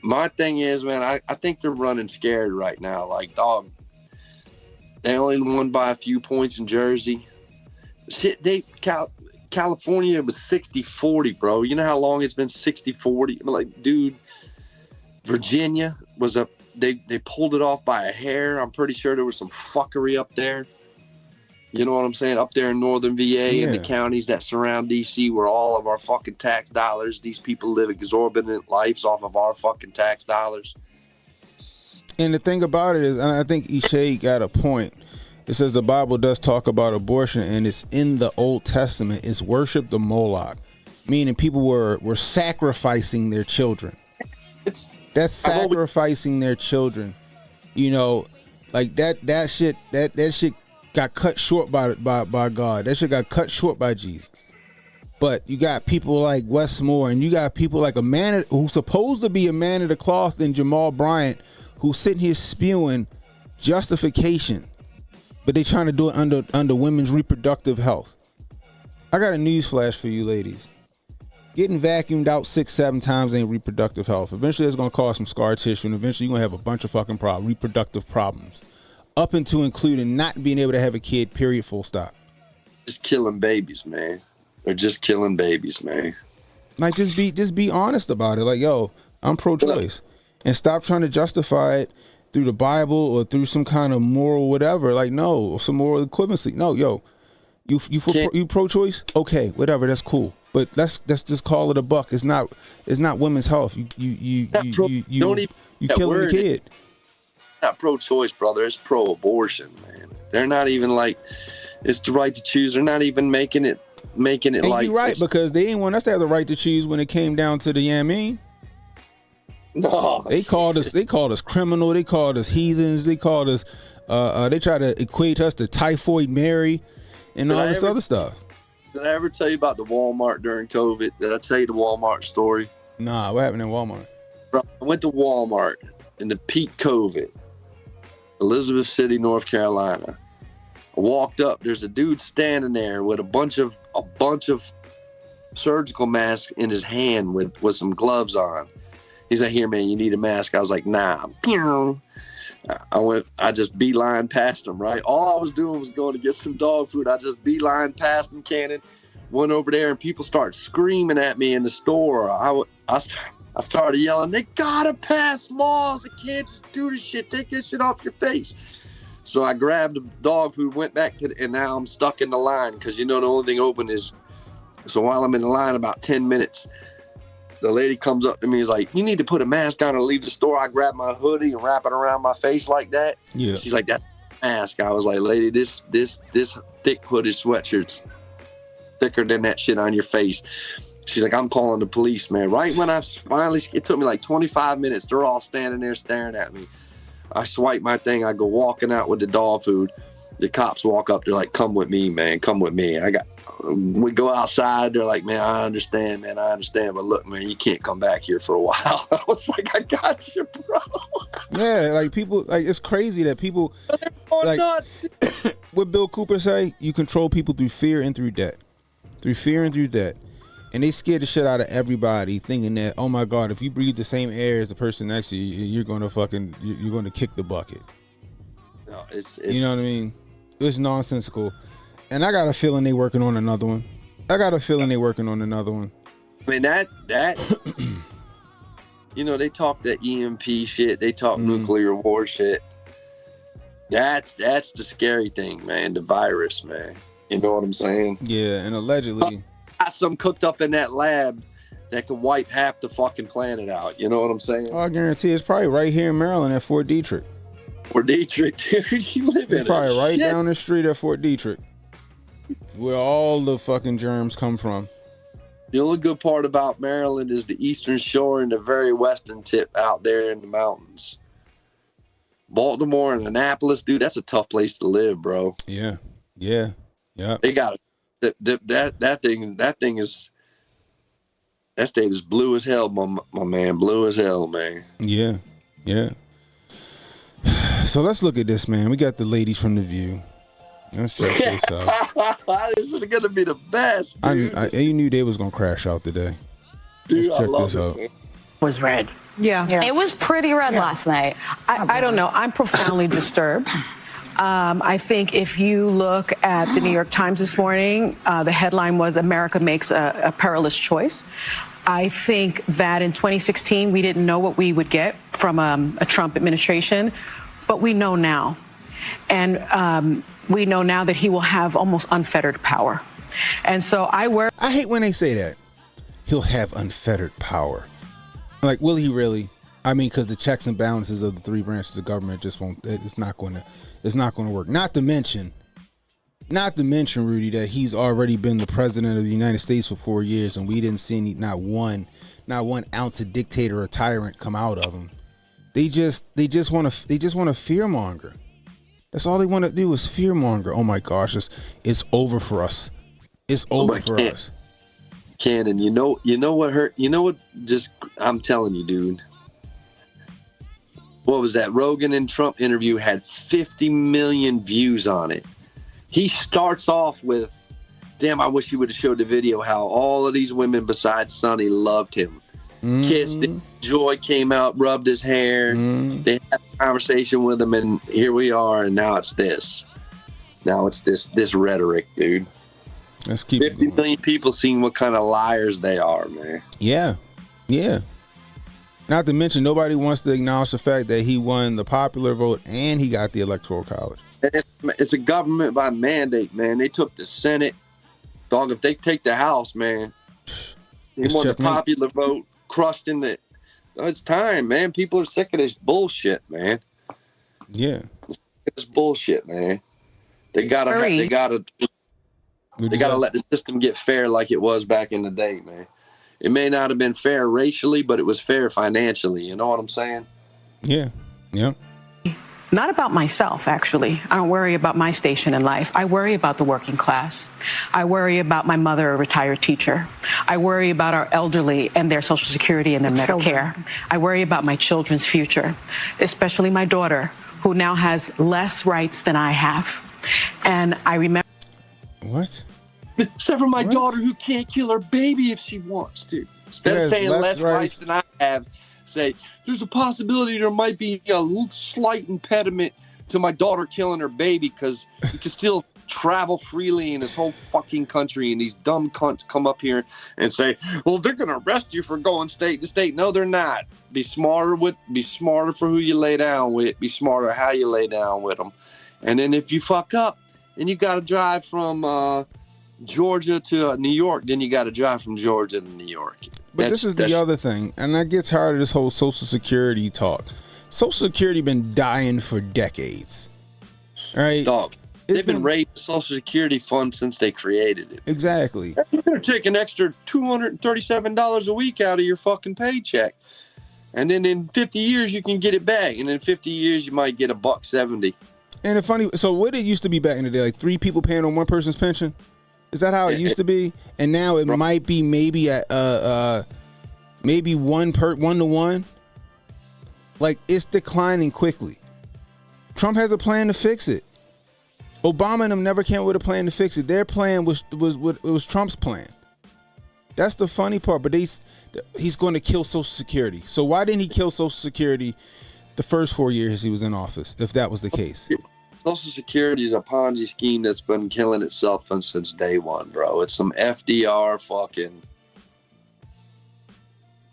My thing is, man, I think they're running scared right now. Like, dog. They only won by a few points in Jersey. Shit, California was 60-40, bro. You know how long it's been 60-40? Like, dude, Virginia was they pulled it off by a hair. I'm pretty sure there was some fuckery up there. You know what I'm saying? Up there in northern VA and the counties that surround DC, where all of our fucking tax dollars, these people live exorbitant lives off of our fucking tax dollars. And the thing about it is, and I think Ishay got a point. It says the Bible does talk about abortion, and it's in the Old Testament. It's worship the Moloch, meaning people were sacrificing their children. That's sacrificing their children. You know, like that shit got cut short by God. That shit got cut short by Jesus. But you got people like Wes Moore, and you got people like who's supposed to be a man of the cloth, and Jamal Bryant, who's sitting here spewing justification, but they trying to do it under women's reproductive health. I got a news flash for you ladies. Getting vacuumed out 6-7 times ain't reproductive health. Eventually it's going to cause some scar tissue, and eventually you're going to have a bunch of fucking reproductive problems. Up into including not being able to have a kid, period, full stop. Just killing babies, man. They're just killing babies, man. Like, just be honest about it. Like, yo, I'm pro-choice. And stop trying to justify it through the Bible or through some kind of moral whatever. Like, no, some moral equivalency. No, yo, you pro-choice? Okay, whatever, that's cool. But let's just call it a buck. It's not women's health. You killing the kid. Not pro-choice, brother. It's pro-abortion, man. They're not even like, It's the right to choose. They're not even making it And like. you're right, because they didn't want us to have the right to choose when it came down to the Yamin. No, they called us criminal. They called us heathens. They called us. They tried to equate us to Typhoid Mary, and all this other stuff. Did I ever tell you about the Walmart during COVID? Did I tell you the Walmart story? Nah, what happened in Walmart? Bro, I went to Walmart in the peak COVID, Elizabeth City, North Carolina. I walked up. There's a dude standing there with a bunch of surgical masks in his hand with some gloves on. He's like, "Here, man, you need a mask." I was like, "Nah." I just beeline past him, right? All I was doing was going to get some dog food. I just beeline past him, Cannon. Went over there, and people started screaming at me in the store. I started yelling, "They gotta pass laws. They can't just do this shit. Take this shit off your face." So I grabbed the dog food, went back and now I'm stuck in the line because the only thing open is. So while I'm in the line about 10 minutes, the lady comes up to me and is like, "You need to put a mask on and leave the store." I grab my hoodie and wrap it around my face like that. Yeah. She's like, "That's a mask." I was like, "Lady, this thick hooded sweatshirt's thicker than that shit on your face." She's like, "I'm calling the police, man." Right when I finally, it took me like 25 minutes. They're all standing there staring at me. I swipe my thing. I go walking out with the dog food. The cops walk up. They're like, "Come with me, man. Come with me." We go outside. They're like, "Man, I understand, man. I understand. But look, man, you can't come back here for a while." I was like, "I got you, bro." Yeah, like people, like it's crazy that people, like what Bill Cooper say, you control people through fear and through debt. Through fear and through debt. And they scared the shit out of everybody, thinking that, oh my God, if you breathe the same air as the person next to you, you're going to kick the bucket. No, it's you know what I mean? It was nonsensical. And I got a feeling they working on another one. I mean, that they talk that EMP shit. They talk nuclear war shit. That's the scary thing, man. The virus, man. You know what I'm saying? Yeah, and allegedly. Got some cooked up in that lab that can wipe half the fucking planet out. You know what I'm saying? Oh, I guarantee it's probably right here in Maryland at Fort Detrick. Fort Detrick, dude. You live in it. It's probably right down the street at Fort Detrick, where all the fucking germs come from. The only good part about Maryland is the eastern shore and the very western tip out there in the mountains. Baltimore and Annapolis, dude, that's a tough place to live, bro. Yeah. They got it. That state is blue as hell, my man. Blue as hell, man. Yeah. So let's look at this, man. We got the ladies from The View. Let's check this out. This is gonna be the best, dude. You knew they was gonna crash out today. Dude, let's check I love this it, out. man. Was red. Yeah. It was pretty red last night. I don't know. I'm profoundly disturbed. I think if you look at the New York Times this morning, the headline was "America makes a perilous choice." I think that in 2016, we didn't know what we would get from a Trump administration, but we know now. And we know now that he will have almost unfettered power. And so I hate when they say that. He'll have unfettered power. Like, will he really? I mean, because the checks and balances of the three branches of government just won't, it's not going to work. Not to mention, Rudy, that he's already been the president of the United States for 4 years, and we didn't see not one ounce of dictator or tyrant come out of him. They just want to fearmonger. That's all they want to do is fearmonger. Oh my gosh, it's over for us. It's over for us. Cannon, you know what hurt? You know what? Just I'm telling you, dude. What was that? Rogan and Trump interview had 50 million views on it. He starts off with, "Damn, I wish you would have showed the video how all of these women besides Sonny loved him." Kissed him. Joy came out, rubbed his hair. They had a conversation with him, and here we are, and now it's this. Now it's this rhetoric, dude. Let's keep 50 million people seeing what kind of liars they are, man. Yeah. Not to mention, nobody wants to acknowledge the fact that he won the popular vote and he got the Electoral College. It's a government by mandate, man. They took the Senate. Dog, if they take the House, man, he won the popular vote, crushed in the... It's time, man. People are sick of this bullshit, man. Yeah. It's bullshit, man. They gotta let the system get fair like it was back in the day, man. It may not have been fair racially, but it was fair financially. You know what I'm saying? Yeah. Yeah. Not about myself, actually. I don't worry about my station in life. I worry about the working class. I worry about my mother, a retired teacher. I worry about our elderly and their Social Security and their Medicare. I worry about my children's future, especially my daughter, who now has less rights than I have. And I remember... What? Except for my daughter who can't kill her baby if she wants to. Instead of saying less rights than I have, say, there's a possibility there might be a slight impediment to my daughter killing her baby because you can still travel freely in this whole fucking country, and these dumb cunts come up here and say, well, they're going to arrest you for going state to state. No, they're not. Be smarter for who you lay down with. Be smarter how you lay down with them. And then if you fuck up and you got to drive from Georgia to New York, then you got to drive from Georgia to New York. But this is the other thing, and I get tired of this whole Social Security talk. Social Security been dying for decades, right? Dog, they've been raiding the Social Security fund since they created it. Exactly. You're gonna take an extra $237 a week out of your fucking paycheck, and then in 50 years you can get it back, and in 50 years you might get $1.70. And the funny, so what it used to be back in the day, like 3 people paying on one person's pension. Is that how it used to be? And now it might be maybe at maybe 1-to-1. Like, it's declining quickly. Trump has a plan to fix it. Obama and them never came with a plan to fix it. Their plan was Trump's plan. That's the funny part. But he's going to kill Social Security. So why didn't he kill Social Security the first 4 years he was in office, if that was the case? Social Security is a Ponzi scheme that's been killing itself since day one, bro. It's some FDR fucking...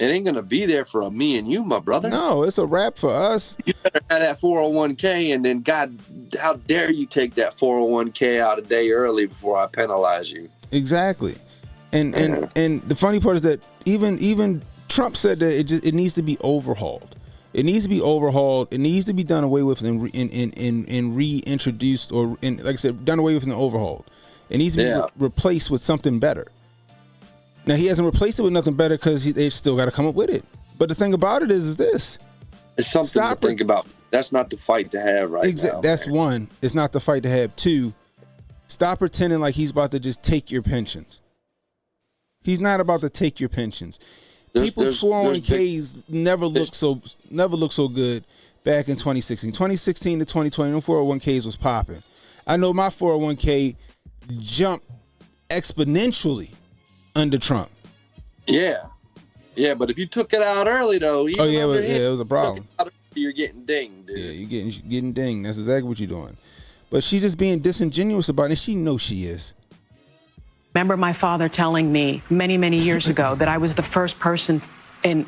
It ain't going to be there for me and you, my brother. No, it's a wrap for us. You better have that 401k, and then, God, how dare you take that 401k out a day early before I penalize you. Exactly. And the funny part is that even Trump said that it needs to be overhauled. It needs to be overhauled. It needs to be done away with and reintroduced, or like I said, done away with and overhauled. It needs to be replaced with something better. Now, he hasn't replaced it with nothing better because they've still got to come up with it. But the thing about it is this. It's something to think about. That's not the fight to have now. That's one. It's not the fight to have. 2, stop pretending like he's about to just take your pensions. He's not about to take your pensions. People's 401ks never looked so good back in 2016. 2016 to 2020, no 401ks was popping. I know my 401k jumped exponentially under Trump. Yeah, but if you took it out early though, it was a problem. You're getting dinged, dude. Yeah, you're getting dinged. That's exactly what you're doing. But she's just being disingenuous about it. She knows she is. Remember my father telling me many, many years ago that I was the first person in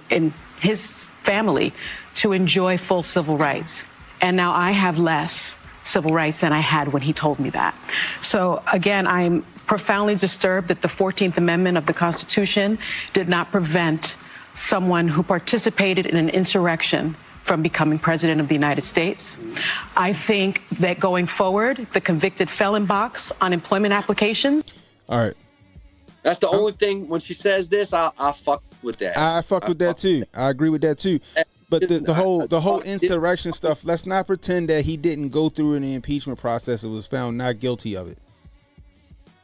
his family to enjoy full civil rights. And now I have less civil rights than I had when he told me that. So again, I'm profoundly disturbed that the 14th Amendment of the Constitution did not prevent someone who participated in an insurrection from becoming president of the United States. I think that going forward, the convicted felon box on employment applications. All right. That's the only thing. When she says this, I fuck with that. I fuck with that too. I agree with that too. But the whole insurrection stuff, let's not pretend that he didn't go through an impeachment process and was found not guilty of it.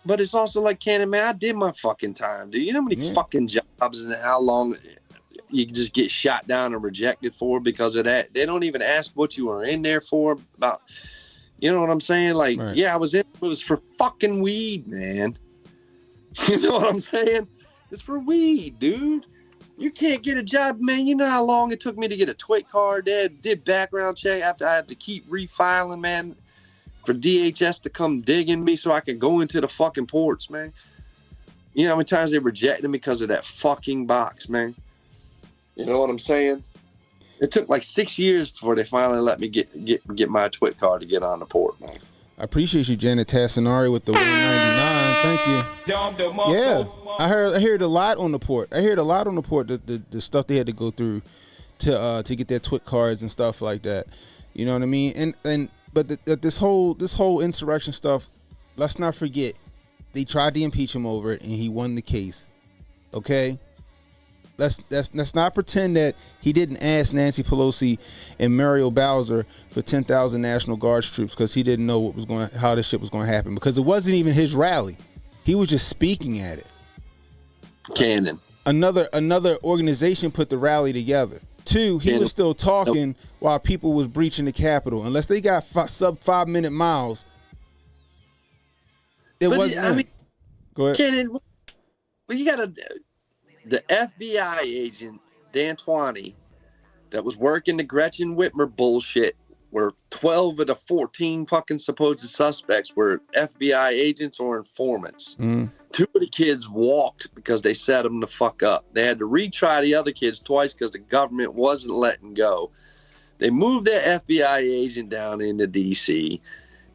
But it's also like, Cannon, man, I did my fucking time, dude. You know how many fucking jobs and how long you can just get shot down and rejected for because of that? They don't even ask what you were in there for. About, you know what I'm saying? Like, yeah, I was in. It was for fucking weed, man. You know what I'm saying? It's for weed, dude. You can't get a job, man. You know how long it took me to get a TWIC card? Did background check after I had to keep refiling, man, for DHS to come digging me so I could go into the fucking ports, man. You know how many times they rejected me because of that fucking box, man? You know what I'm saying? It took like 6 years before they finally let me get my TWIC card to get on the port, man. I appreciate you, Janet Tassinari, with the 199. Thank you. Yeah, I heard a lot on the port. The stuff they had to go through to get their TWIC cards and stuff like that. You know what I mean? And this whole insurrection stuff, let's not forget, they tried to impeach him over it, and he won the case. Okay, let's not pretend that he didn't ask Nancy Pelosi and Muriel Bowser for 10,000 National Guards troops because he didn't know how this shit was going to happen, because it wasn't even his rally. He was just speaking at it. Cannon. Another organization put the rally together. Two, he was still talking while people was breaching the Capitol. Unless they got sub 5 minute miles, it wasn't. I mean, go ahead. Cannon, well, you got the FBI agent Dan Twani that was working the Gretchen Whitmer bullshit, where 12 of the 14 fucking supposed suspects were FBI agents or informants. Two of the kids walked because they set them the fuck up. They had to retry the other kids twice because the government wasn't letting go. They moved their FBI agent down into D.C.,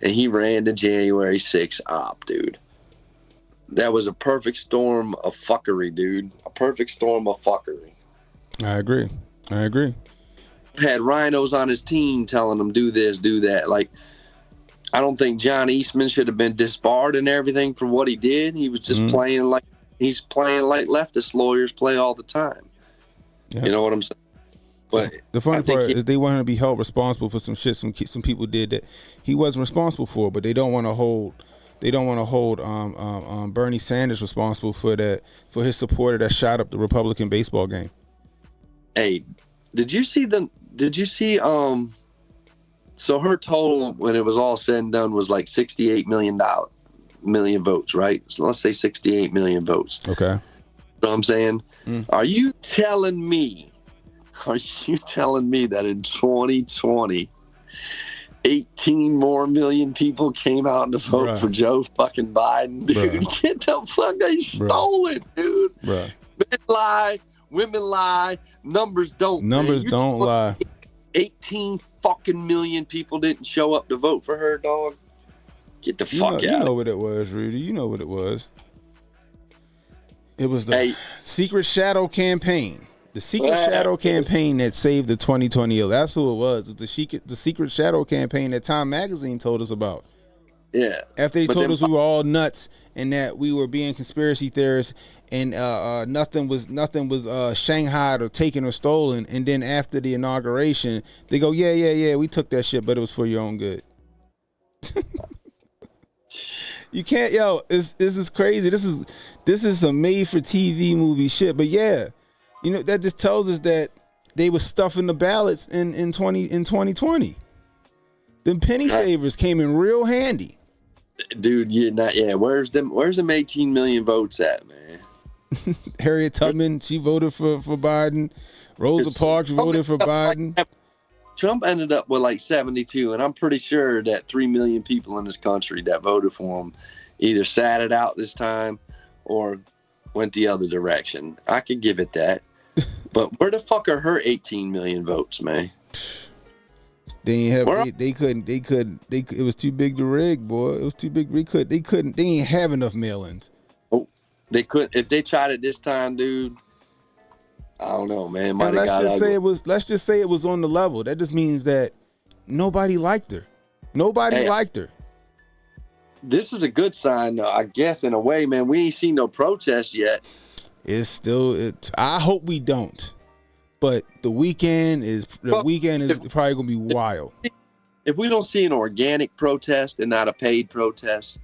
and he ran the January 6th op, dude. That was a perfect storm of fuckery, dude. A perfect storm of fuckery. I agree. Had rhinos on his team telling him do this, do that. Like, I don't think John Eastman should have been disbarred and everything for what he did. He was just playing like leftist lawyers play all the time. Yeah. You know what I'm saying? But the funny part is they want him to be held responsible for some shit some people did that he wasn't responsible for, but they don't want to hold Bernie Sanders responsible for his supporter that shot up the Republican baseball game. Hey, did you see so her total when it was all said and done was like $68 million votes, right? So let's say 68 million votes. Okay. You know what I'm saying? Are you telling me that in 2020 18 more million people came out to vote for Joe fucking Biden, dude? Get the fuck, they stole it, dude. Men lie, women lie, numbers don't lie. 18 fucking million people didn't show up to vote for her, dog. Get the fuck out. You know what it was, Rudy. You know what it was. It was the secret shadow campaign. The secret shadow campaign that saved the 2020 election. That's who it was. It's the secret shadow campaign that Time Magazine told us about. Yeah. After they told us we were all nuts and that we were being conspiracy theorists and nothing was shanghaied or taken or stolen, and then after the inauguration they go, yeah, we took that shit, but it was for your own good. You can't, this is crazy. This is some made for TV movie shit. But yeah, you know, that just tells us that they were stuffing the ballots in 2020. Them penny savers came in real handy. Dude, you're not. Yeah, where's them 18 million votes at, man? Harriet Tubman, she voted for Biden. Rosa Parks voted for Biden. Trump ended up with like 72, and I'm pretty sure that 3 million people in this country that voted for him either sat it out this time or went the other direction. I could give it that. But where the fuck are her 18 million votes, man? They couldn't. It was too big to rig, boy. It was too big. They didn't have enough mail-ins. Oh, they couldn't. If they tried it this time, dude, I don't know, man. Let's just say it was on the level. That just means that nobody liked her. Nobody liked her. This is a good sign, though, I guess, in a way, man. We ain't seen no protest yet. I hope we don't. But the weekend is probably gonna be wild. If we don't see an organic protest and not a paid protest,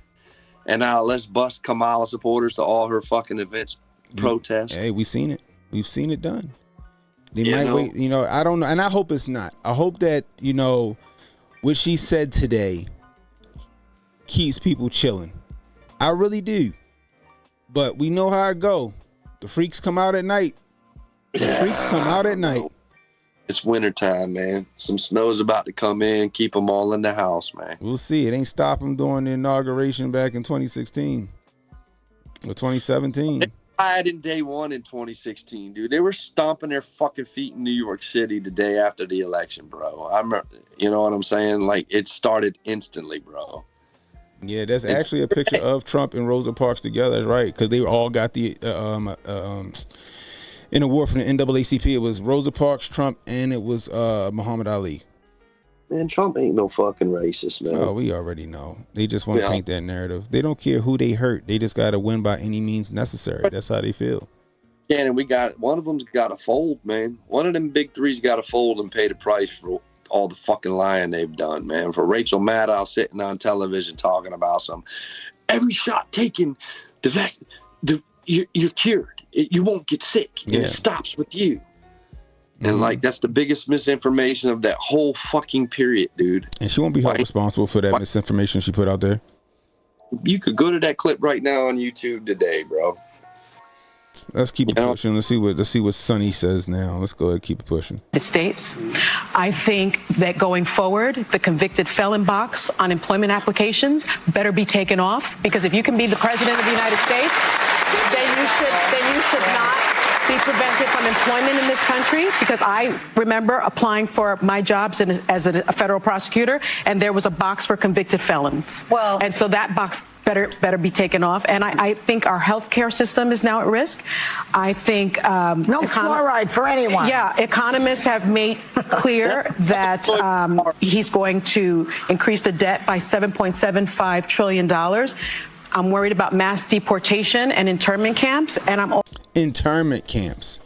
and now let's bust Kamala supporters to all her fucking events protest. Hey, we've seen it. We've seen it done. They might wait. You know, I don't know, and I hope it's not. I hope that, you know, what she said today keeps people chilling. I really do. But we know how it go. The freaks come out at night. It's wintertime, man. Some snow's about to come in. Keep them all in the house, man. We'll see. It ain't stop them doing the inauguration back in 2016 or 2017. They died in day one in 2016, dude. They were stomping their fucking feet in New York City the day after the election, bro. You know what I'm saying? Like, it started instantly, bro. Yeah, that's actually a picture of Trump and Rosa Parks together. That's right, because they all got the an award from the NAACP. It was Rosa Parks, Trump, and it was Muhammad Ali. Man, Trump ain't no fucking racist, man. Oh, we already know. They just want to paint that narrative. They don't care who they hurt. They just got to win by any means necessary. That's how they feel. Yeah, and one of them's got to fold, man. One of them big three's got to fold and pay the price for all the fucking lying they've done, man. For Rachel Maddow sitting on television talking about every shot taken, you're cured. You won't get sick. And it stops with you. And like, that's the biggest misinformation of that whole fucking period, dude. And she won't be held responsible for that misinformation she put out there. You could go to that clip right now on YouTube today, bro. Let's keep it pushing. Let's see what Sonny says now. Let's go ahead and keep it pushing. States. I think that going forward, the convicted felon box on employment applications better be taken off, because if you can be the president of the United States, then you should not be prevented from employment in this country, because I remember applying for my jobs as a federal prosecutor, and there was a box for convicted felons. Well, and so that box better be taken off. And I think our healthcare system is now at risk. I think no fluoride for anyone. Yeah, economists have made clear that he's going to increase the debt by $7.75 trillion. I'm worried about mass deportation and internment camps, and internment camps.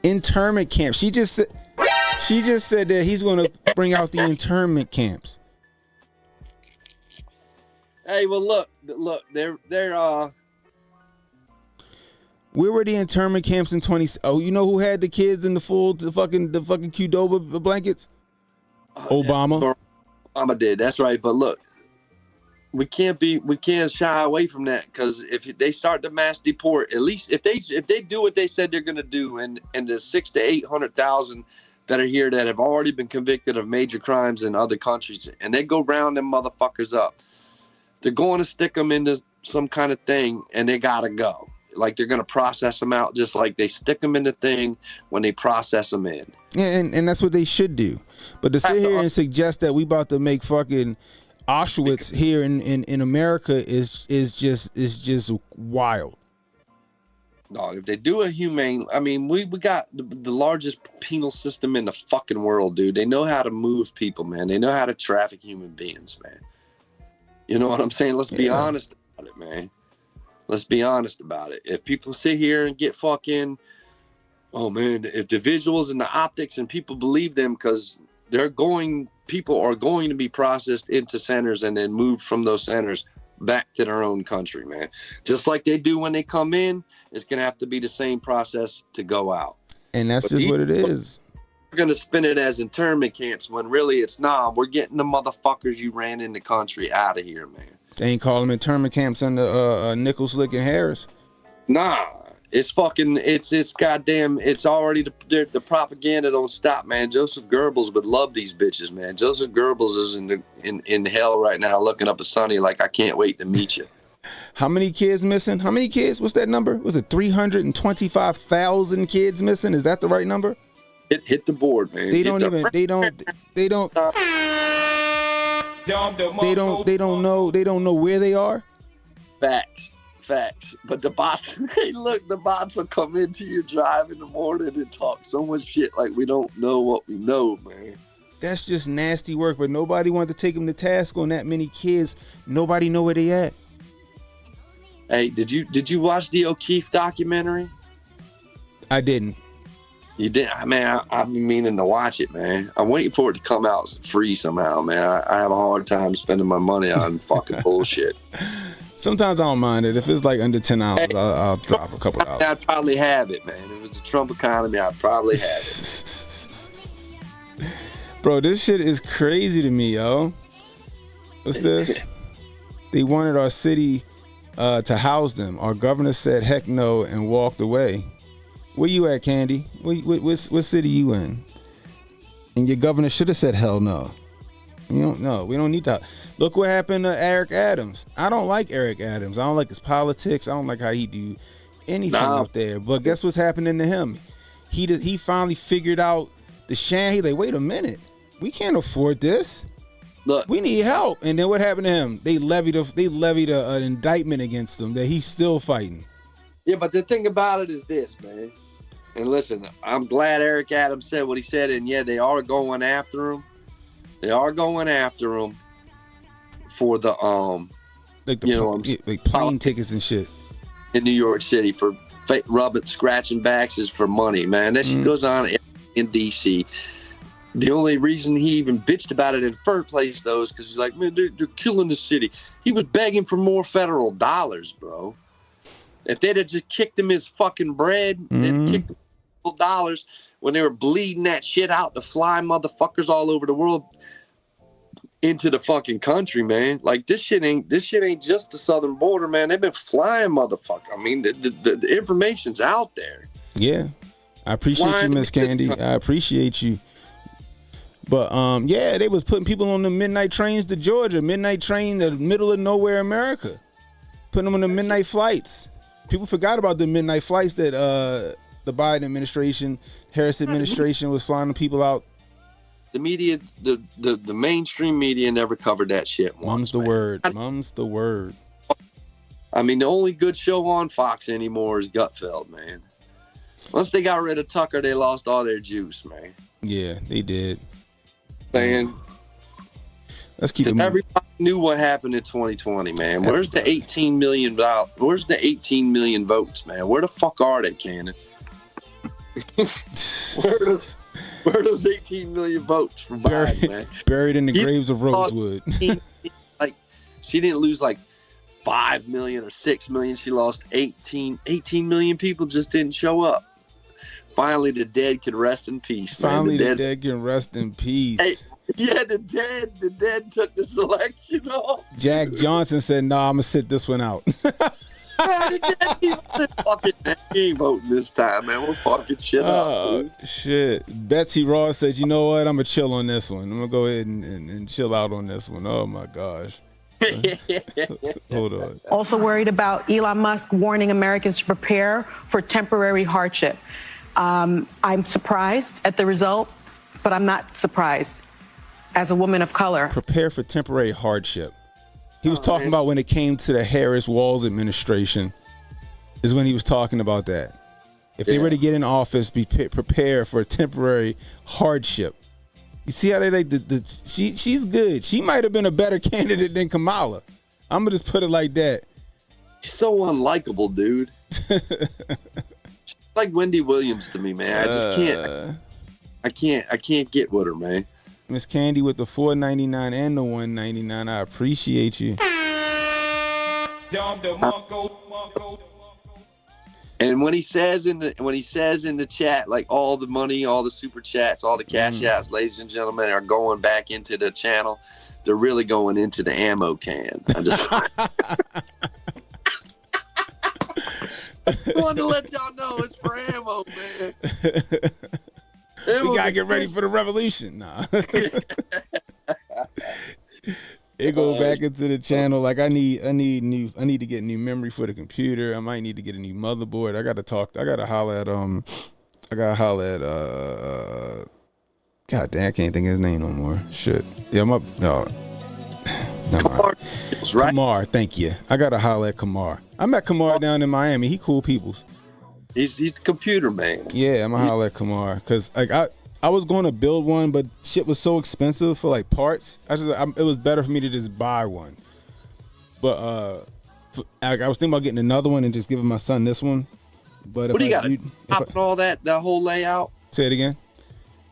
She just said that he's going to bring out the internment camps. Hey, well, look, they're where were the internment camps in 20? Oh, you know who had the kids in the fucking Qdoba blankets? Obama. Obama did. That's right. But look, we can't shy away from that, because if they start to mass deport, at least if they do what they said they're going to do, and the 600,000 to 800,000 that are here that have already been convicted of major crimes in other countries, and they go round them motherfuckers up, they're going to stick them into some kind of thing, and they gotta go. Like, they're going to process them out just like they stick them in the thing when they process them in. Yeah, and that's what they should do. But to sit here and suggest that we about to make fucking Auschwitz here in America is just wild. No, if they do a humane, I mean, we got the largest penal system in the fucking world, dude. They know how to move people, man. They know how to traffic human beings, man. You know what I'm saying? Let's be honest about it, man. Let's be honest about it. If people sit here and get fucking, oh man, if the visuals and the optics and people believe them, because people are going to be processed into centers and then moved from those centers back to their own country, man. Just like they do when they come in, it's going to have to be the same process to go out. And that's just what it is. We're going to spin it as internment camps when really it's not. We're getting the motherfuckers you ran in the country out of here, man. They ain't calling them internment camps under Nichols, Slick, and Harris. Nah, it's fucking, it's goddamn, it's already, the propaganda don't stop, man. Joseph Goebbels would love these bitches, man. Joseph Goebbels is in hell right now looking up at Sonny like, I can't wait to meet you. How many kids missing? How many kids? What's that number? Was it 325,000 kids missing? Is that the right number? Hit the board, man. They don't know where they are. Facts. But the bots, hey, look, the bots will come into your drive in the morning and talk so much shit like we don't know what we know, man. That's just nasty work, but nobody wanted to take them to task on that many kids. Nobody know where they at. Hey, did you watch the O'Keefe documentary? I didn't. You didn't? I mean, I've been meaning to watch it, man. I'm waiting for it to come out free somehow, man. I have a hard time spending my money on fucking bullshit. Sometimes I don't mind it. If it's like under $10, hey, I'll drop a couple dollars. I'd probably have it, man. If it was the Trump economy, I'd probably have it. Bro, this shit is crazy to me, yo. What's this? They wanted our city to house them. Our governor said heck no and walked away. Where you at, Candy? What city you in? And your governor should have said hell no. You don't know. We don't need that. Look what happened to Eric Adams. I don't like Eric Adams. I don't like his politics. I don't like how he do anything up there. But guess what's happening to him? He finally figured out the sham. He's like, wait a minute. We can't afford this. Look, we need help. And then what happened to him? They levied an indictment against him that he's still fighting. Yeah, but the thing about it is this, man. And listen, I'm glad Eric Adams said what he said, and yeah, they are going after him. They are going after him for the like plane tickets and shit in New York City for scratching backs is for money, man. That shit goes on in DC. The only reason he even bitched about it in the first place, though, is because he's like, man, they're killing the city. He was begging for more federal dollars, bro. If they'd have just kicked him his fucking bread, they'd kicked him dollars when they were bleeding that shit out to fly motherfuckers all over the world into the fucking country, man. Like this shit ain't just the southern border, man. They've been flying motherfucker. I mean, the information's out there. Yeah, I appreciate you, Miss Candy. I appreciate you. But yeah, they was putting people on the midnight trains to Georgia, midnight train, the middle of nowhere America, putting them on the midnight flights. People forgot about the midnight flights that the Biden administration, Harris administration was flying people out. The media, the mainstream media never covered that shit once. Mum's the word. Mum's the word. I mean, the only good show on Fox anymore is Gutfeld, man. Once they got rid of Tucker, they lost all their juice, man. Yeah, they did. Saying, let's keep it moving. Everybody knew what happened in 2020, man. Where's the 18 million? Where's the 18 million votes, man? Where the fuck are they, Cannon? Where are those 18 million votes from Biden, man? Buried in the graves of Rosewood. Like, she didn't lose like 5 million or 6 million. She lost 18 million people just didn't show up. Finally, the dead can rest in peace. Finally, the dead can rest in peace. Hey, yeah, the dead took this election off. Jack Johnson said, "Nah, I'm gonna sit this one out." He ain't voting this time, man. We'll fucking shit up. Dude. Shit. Betsy Ross said, "You know what? I'm gonna chill on this one. I'm gonna go ahead and chill out on this one." Oh my gosh. Hold on. Also worried about Elon Musk warning Americans to prepare for temporary hardship. I'm surprised at the result, but I'm not surprised as a woman of color. Prepare for temporary hardship. He was talking about when it came to the Harris-Walz administration is when he was talking about that. If they were to get in office, be prepared for a temporary hardship. You see how they like she's good. She might have been a better candidate than Kamala. I'm gonna just put it like that. She's so unlikable, dude. She's like Wendy Williams to me, man. I just can't. I can't get with her, man. Miss Candy with the $4.99 and the $1.99. I appreciate you. And when he says in the chat, like all the money, all the super chats, all the cash apps, ladies and gentlemen, are going back into the channel, they're really going into the ammo can. I just wanted to let y'all know it's for ammo, man. We gotta get ready for the revolution. Nah. It goes back into the channel. Like I need to get new memory for the computer. I might need to get a new motherboard. I gotta holler at God damn, I can't think of his name no more. Shit. Yeah, Never mind. Right. Kamar, thank you. I gotta holler at Kamar. I met Kamar down in Miami. He cool peoples. He's the computer man. Yeah, I'm gonna holler at Kamar because like I was going to build one, but shit was so expensive for like parts. It was better for me to just buy one. But I was thinking about getting another one and just giving my son this one. But what do you got? And all that whole layout. Say it again.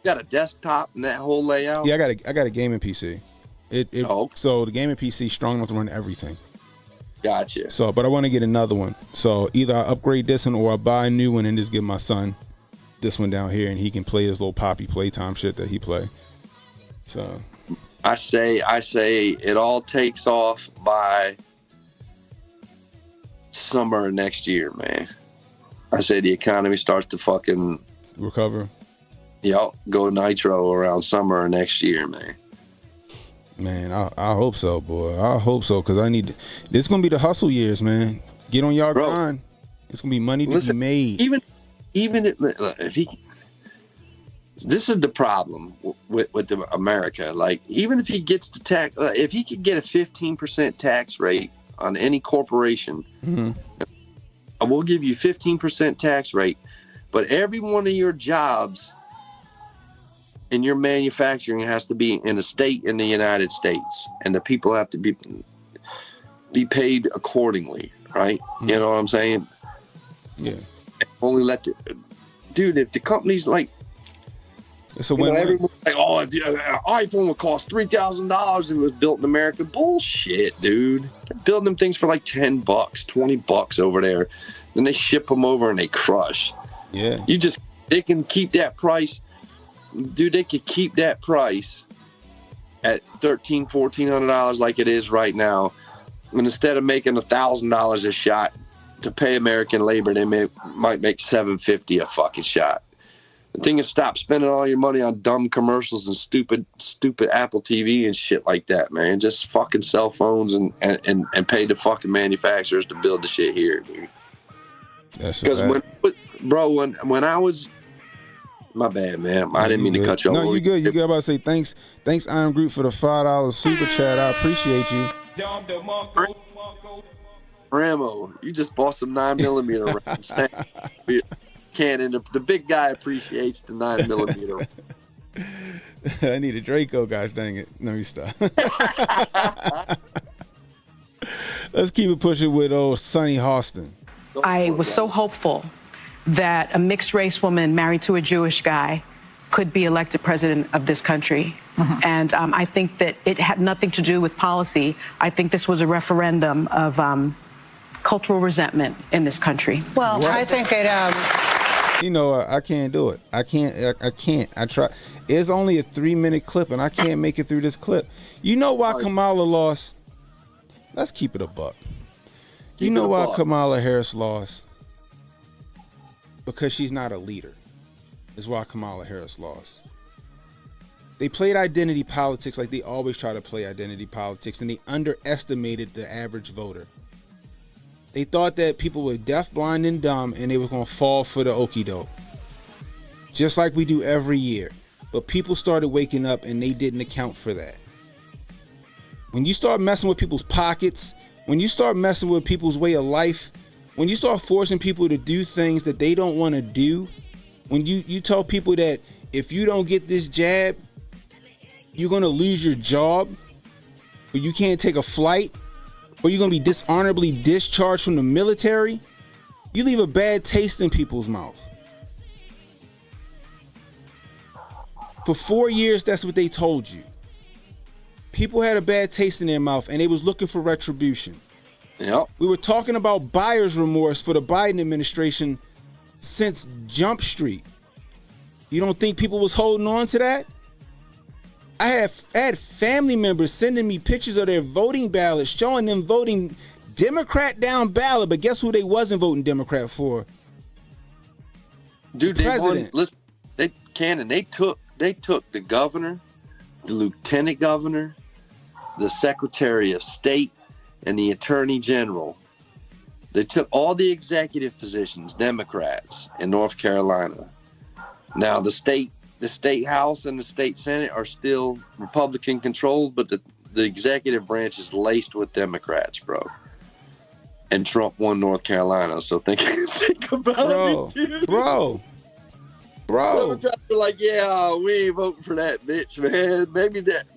You got a desktop and that whole layout. Yeah, I got a gaming PC. So the gaming PC is strong enough to run everything. Gotcha. So, but I want to get another one. So either I upgrade this one or I buy a new one and just give my son this one down here and he can play his little Poppy Playtime shit that he play. So I say it all takes off by summer next year, man. I say the economy starts to fucking recover. Yup, go nitro around summer next year, man. Man, I hope so, boy. I hope so, because this is going to be the hustle years, man. Get on y'all grind. It's going to be money to be made. Even if he... This is the problem with America. Like, even if he gets the tax... if he could get a 15% tax rate on any corporation, I will give you 15% tax rate, but every one of your jobs and your manufacturing has to be in a state in the United States, and the people have to be paid accordingly, right? You know what I'm saying? Yeah. Only let the dude, if the company's like, so when everyone's like, oh, if the iPhone would cost $3,000 if it was built in America. Bullshit, dude. They're building them things for like $10, $20 over there. Then they ship them over and they crush. Yeah. They can keep that price. Dude, they could keep that price at $1,300, $1,400 like it is right now. And instead of making $1,000 a shot to pay American labor, they might make $750 a fucking shot. The thing is, stop spending all your money on dumb commercials and stupid Apple TV and shit like that, man. Just fucking cell phones and pay the fucking manufacturers to build the shit here, dude. Because when I was, my bad, man. I didn't mean to cut you off. No, you good. You good. I'm about to say thanks, Iron Group, for the $5 super chat. I appreciate you. Ramo, you just bought some 9mm rounds. Cannon, the big guy appreciates the 9mm. I need a Draco, gosh dang it. No, you stop. Let's keep it pushing with old Sonny Hostin. I was so hopeful that a mixed race woman married to a Jewish guy could be elected president of this country. And I think that it had nothing to do with policy. I think this was a referendum of cultural resentment in this country. Well, what? I think it... You know, I can't do it. I can't. I try. It's only a 3-minute clip, and I can't make it through this clip. You know why Kamala lost? Let's keep it a buck. You know why Kamala Harris lost? Because she's not a leader. Is why Kamala Harris lost. They played identity politics like they always try to play identity politics, and they underestimated the average voter. They thought that people were deaf, blind, and dumb, and they were going to fall for the okie doke. Just like we do every year. But people started waking up, and they didn't account for that. When you start messing with people's pockets, when you start messing with people's way of life, when you start forcing people to do things that they don't want to do, when you tell people that if you don't get this jab, you're going to lose your job, or you can't take a flight, or you're going to be dishonorably discharged from the military, you leave a bad taste in people's mouth. For 4 years, that's what they told you. People had a bad taste in their mouth, and they was looking for retribution. Yep. We were talking about buyer's remorse for the Biden administration since Jump Street. You don't think people was holding on to that? I had family members sending me pictures of their voting ballots, showing them voting Democrat down ballot, but guess who they wasn't voting Democrat for? Dude, they took the governor, the lieutenant governor, the secretary of state, and the attorney general. They took all the executive positions, Democrats, in North Carolina. Now the state House and the state Senate are still Republican controlled, but the executive branch is laced with Democrats, bro. And Trump won North Carolina, so think about it, dude. Bro. Democrats are like, yeah, we ain't voting for that bitch, man.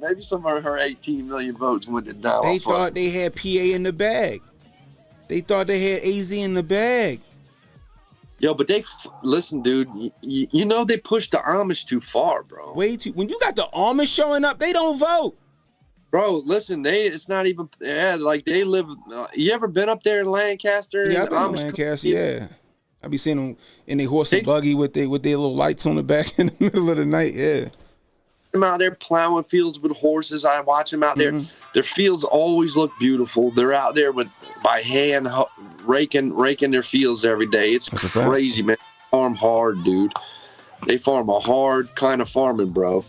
Maybe some of her 18 million votes went to Donald Trump. They thought they had PA in the bag. They thought they had AZ in the bag. Yo, but listen, dude. You know they pushed the Amish too far, bro. Way too. When you got the Amish showing up, they don't vote. Bro, listen. It's not even. Yeah, like they live. You ever been up there in Lancaster? Yeah, I've been in Lancaster. Yeah, I be seeing them in their horse and buggy with their little lights on the back in the middle of the night. Yeah. I'm out there plowing fields with horses. I watch them out there. Their fields always look beautiful. They're out there by hand raking their fields every day. It's crazy, man. Farm hard, dude. They farm a hard kind of farming, bro.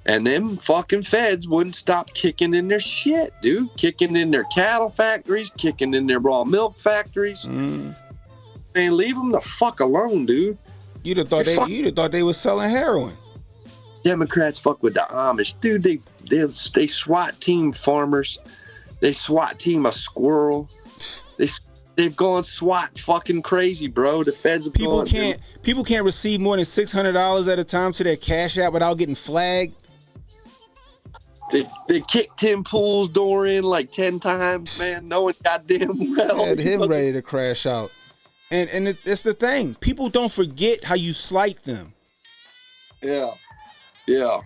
And them fucking feds wouldn't stop kicking in their shit, dude. Kicking in their cattle factories, kicking in their raw milk factories. Man, leave them the fuck alone, dude. You'd have thought they was selling heroin. Democrats fuck with the Amish, dude. They SWAT team farmers. They SWAT team a squirrel. They've gone SWAT fucking crazy, bro. The feds have gone. People can't receive more than $600 at a time to their Cash App without getting flagged. They kicked Tim Pool's door in like 10 times, man. Knowing goddamn well. Had him ready to crash out. And it's the thing. People don't forget how you slight them. Yeah. Yeah.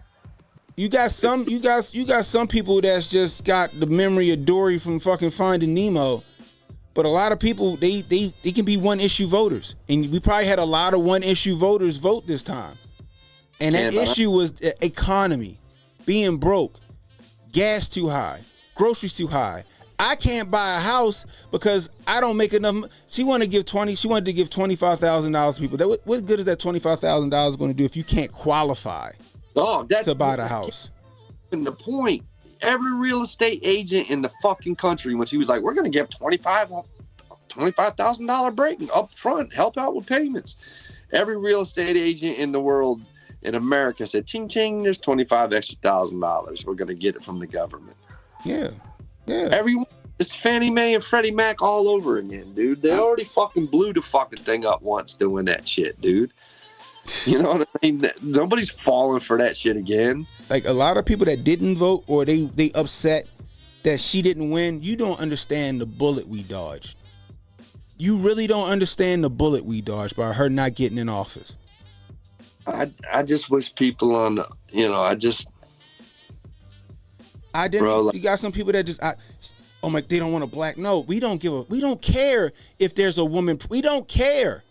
You got some people that's just got the memory of Dory from fucking Finding Nemo. But a lot of people, they can be one-issue voters. And we probably had a lot of one-issue voters vote this time. And that issue was the economy. Being broke. Gas too high. Groceries too high. I can't buy a house because I don't make enough. She wanted to give $25,000 to people. What good is that $25,000 going to do if you can't qualify to buy the house? And the point, every real estate agent in the fucking country, when she was like, we're going to give $25,000 break up front, help out with payments. Every real estate agent in the world, in America, said, ching, ching, there's $25,000 extra. We're going to get it from the government. Yeah. Yeah. Everyone, it's Fannie Mae and Freddie Mac all over again, dude. They already fucking blew the fucking thing up once doing that shit, dude. You know what I mean? Nobody's falling for that shit again. Like a lot of people that didn't vote or they upset that she didn't win, you don't understand the bullet we dodged. You really don't understand the bullet we dodged by her not getting in office. I just wish people on, you got some people that just, they don't want a black. No, we don't care if there's a woman. We don't care.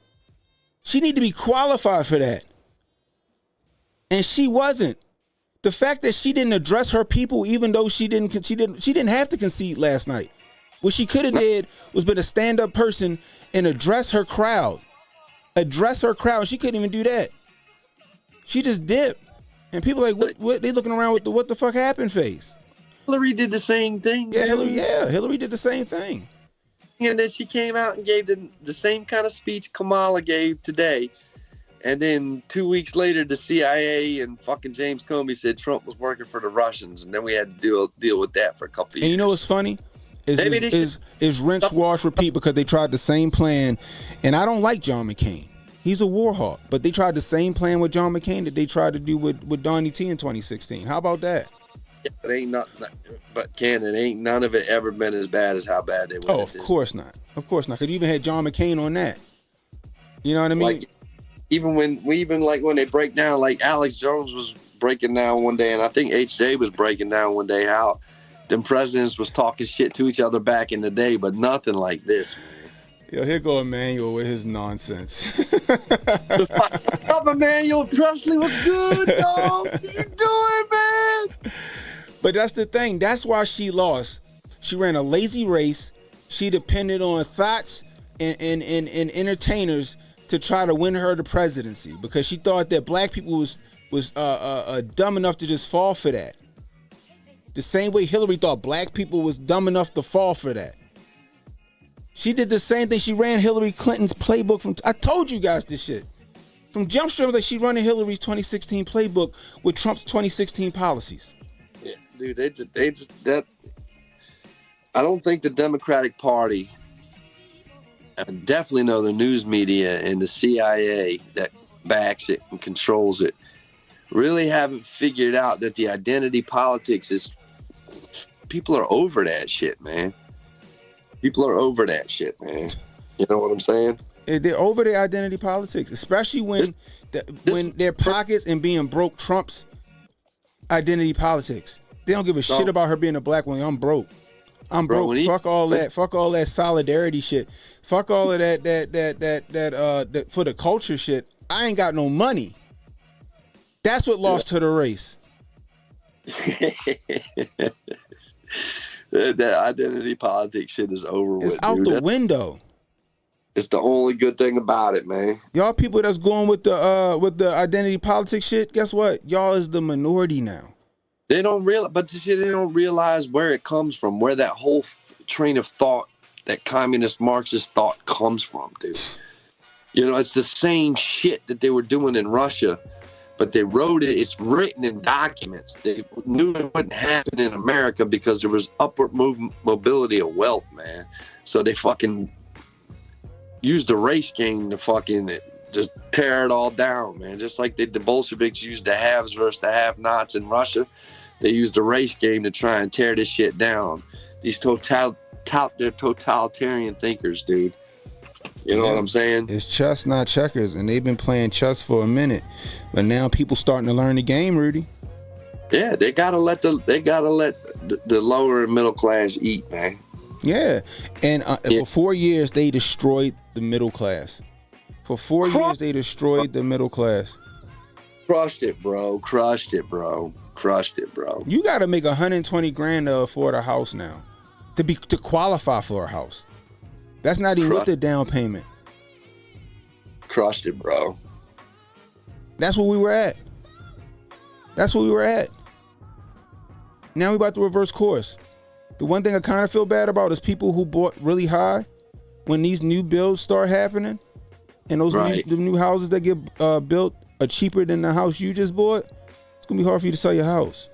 She need to be qualified for that. And she wasn't. The fact that she didn't address her people, even though she didn't have to concede last night. What she could have did was been a stand-up person and address her crowd. She couldn't even do that. She just dipped. And people like, what they looking around with the what the fuck happened face. Hillary did the same thing. Yeah, Hillary did the same thing. And then she came out and gave the same kind of speech Kamala gave today. And then 2 weeks later, the CIA and fucking James Comey said Trump was working for the Russians. And then we had to deal with that for a couple of years. And you know what's funny? Is rinse, wash, repeat, because they tried the same plan. And I don't like John McCain. He's a war hawk. But they tried the same plan with John McCain that they tried to do with Donnie T in 2016. How about that? It ain't but Ken, it ain't none of it ever been as bad as how bad they were. Oh, of course not. Of course not. Because you even had John McCain on that. You know what I mean? Like, when they break down, like Alex Jones was breaking down one day, and I think HJ was breaking down one day how them presidents was talking shit to each other back in the day, but nothing like this. Yo, here go Emmanuel with his nonsense. Up Emmanuel Presley was good, dog. What you doing, man? But that's the thing. That's why she lost. She ran a lazy race. She depended on thoughts and entertainers to try to win her the presidency because she thought that black people was dumb enough to just fall for that. The same way Hillary thought black people was dumb enough to fall for that. She did the same thing. She ran Hillary Clinton's playbook I told you guys this shit. From Jump Street, like she running Hillary's 2016 playbook with Trump's 2016 policies. Yeah, dude, that. I don't think the Democratic Party, and definitely know the news media and the CIA that backs it and controls it, really haven't figured out that the identity politics is. People are over that shit, man. People are over that shit, man. You know what I'm saying? They're over their identity politics, especially when their pockets and being broke trumps identity politics. They don't give a shit about her being a black woman. I'm broke. Fuck all that. Fuck all that solidarity shit. Fuck all of that for the culture shit. I ain't got no money. That's what lost her the race. That identity politics shit is over with. It's out the window. It's the only good thing about it, man. Y'all people that's going with the identity politics shit, guess what? Y'all is the minority now. They don't realize where it comes from, where that whole train of thought, that communist Marxist thought comes from, dude. You know, it's the same shit that they were doing in Russia. But they wrote it, it's written in documents. They knew it wouldn't happen in America because there was upward mobility of wealth, man. So they fucking used the race game to fucking just tear it all down, man. Just like the Bolsheviks used the haves versus the have-nots in Russia. They used the race game to try and tear this shit down. These they're totalitarian thinkers, dude. You know what I'm saying? It's chess, not checkers, and they've been playing chess for a minute, but now people starting to learn the game, Rudy. Yeah, they gotta let the lower and middle class eat, man. Yeah, and for 4 years they destroyed the middle class. For 4 years they destroyed the middle class. Crushed it, bro. Crushed it, bro. Crushed it, bro. You got to make $120,000 to afford a house now, to qualify for a house. That's not even with the down payment. Crushed it, bro. That's where we were at. That's where we were at. Now we about to reverse course. The one thing I kind of feel bad about is people who bought really high. When these new builds start happening, and those new houses that get built are cheaper than the house you just bought, it's gonna be hard for you to sell your house.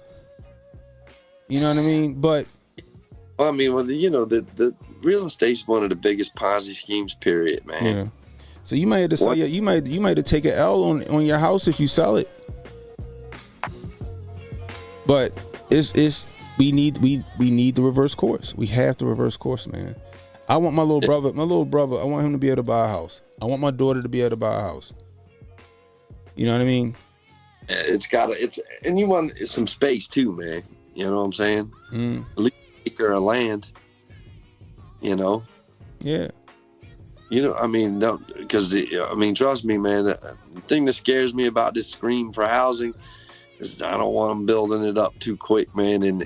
You know what I mean? But well, I mean, the real estate's one of the biggest Ponzi schemes, period, man. Yeah. So you might have to sell you might have to take an L on your house if you sell it. But we need the reverse course. We have to reverse course, man. I want my little brother, I want him to be able to buy a house. I want my daughter to be able to buy a house. You know what I mean? And you want some space too, man. You know what I'm saying? At least an acre of land. You know? Yeah. You know, I mean, trust me, man. The thing that scares me about this scream for housing is I don't want them building it up too quick, man. In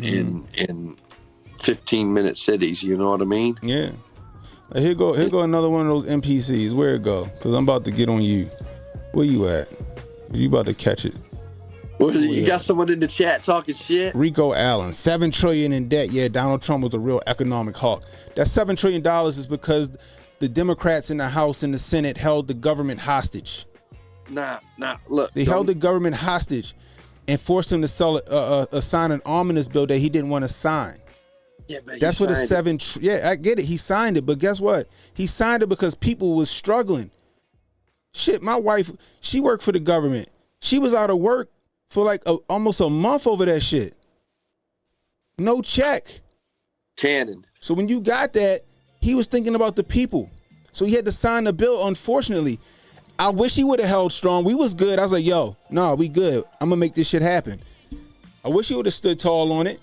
15-minute cities. You know what I mean? Yeah. Here go another one of those NPCs. Where it go? Because I'm about to get on you. Where you at? You about to catch it. You got someone in the chat talking shit? Rico Allen, $7 trillion in debt. Yeah, Donald Trump was a real economic hawk. That $7 trillion is because the Democrats in the House and the Senate held the government hostage. Look. They held the government hostage and forced him to sign an ominous bill that he didn't want to sign. Yeah, but that's what I get it. He signed it, but guess what? He signed it because people was struggling. Shit, my wife, she worked for the government. She was out of work for like almost a month over that shit. No check. Cannon. So when you got that, he was thinking about the people. So he had to sign the bill, unfortunately. I wish he would have held strong. We was good. I was like, yo, no, we good. I'm going to make this shit happen. I wish he would have stood tall on it.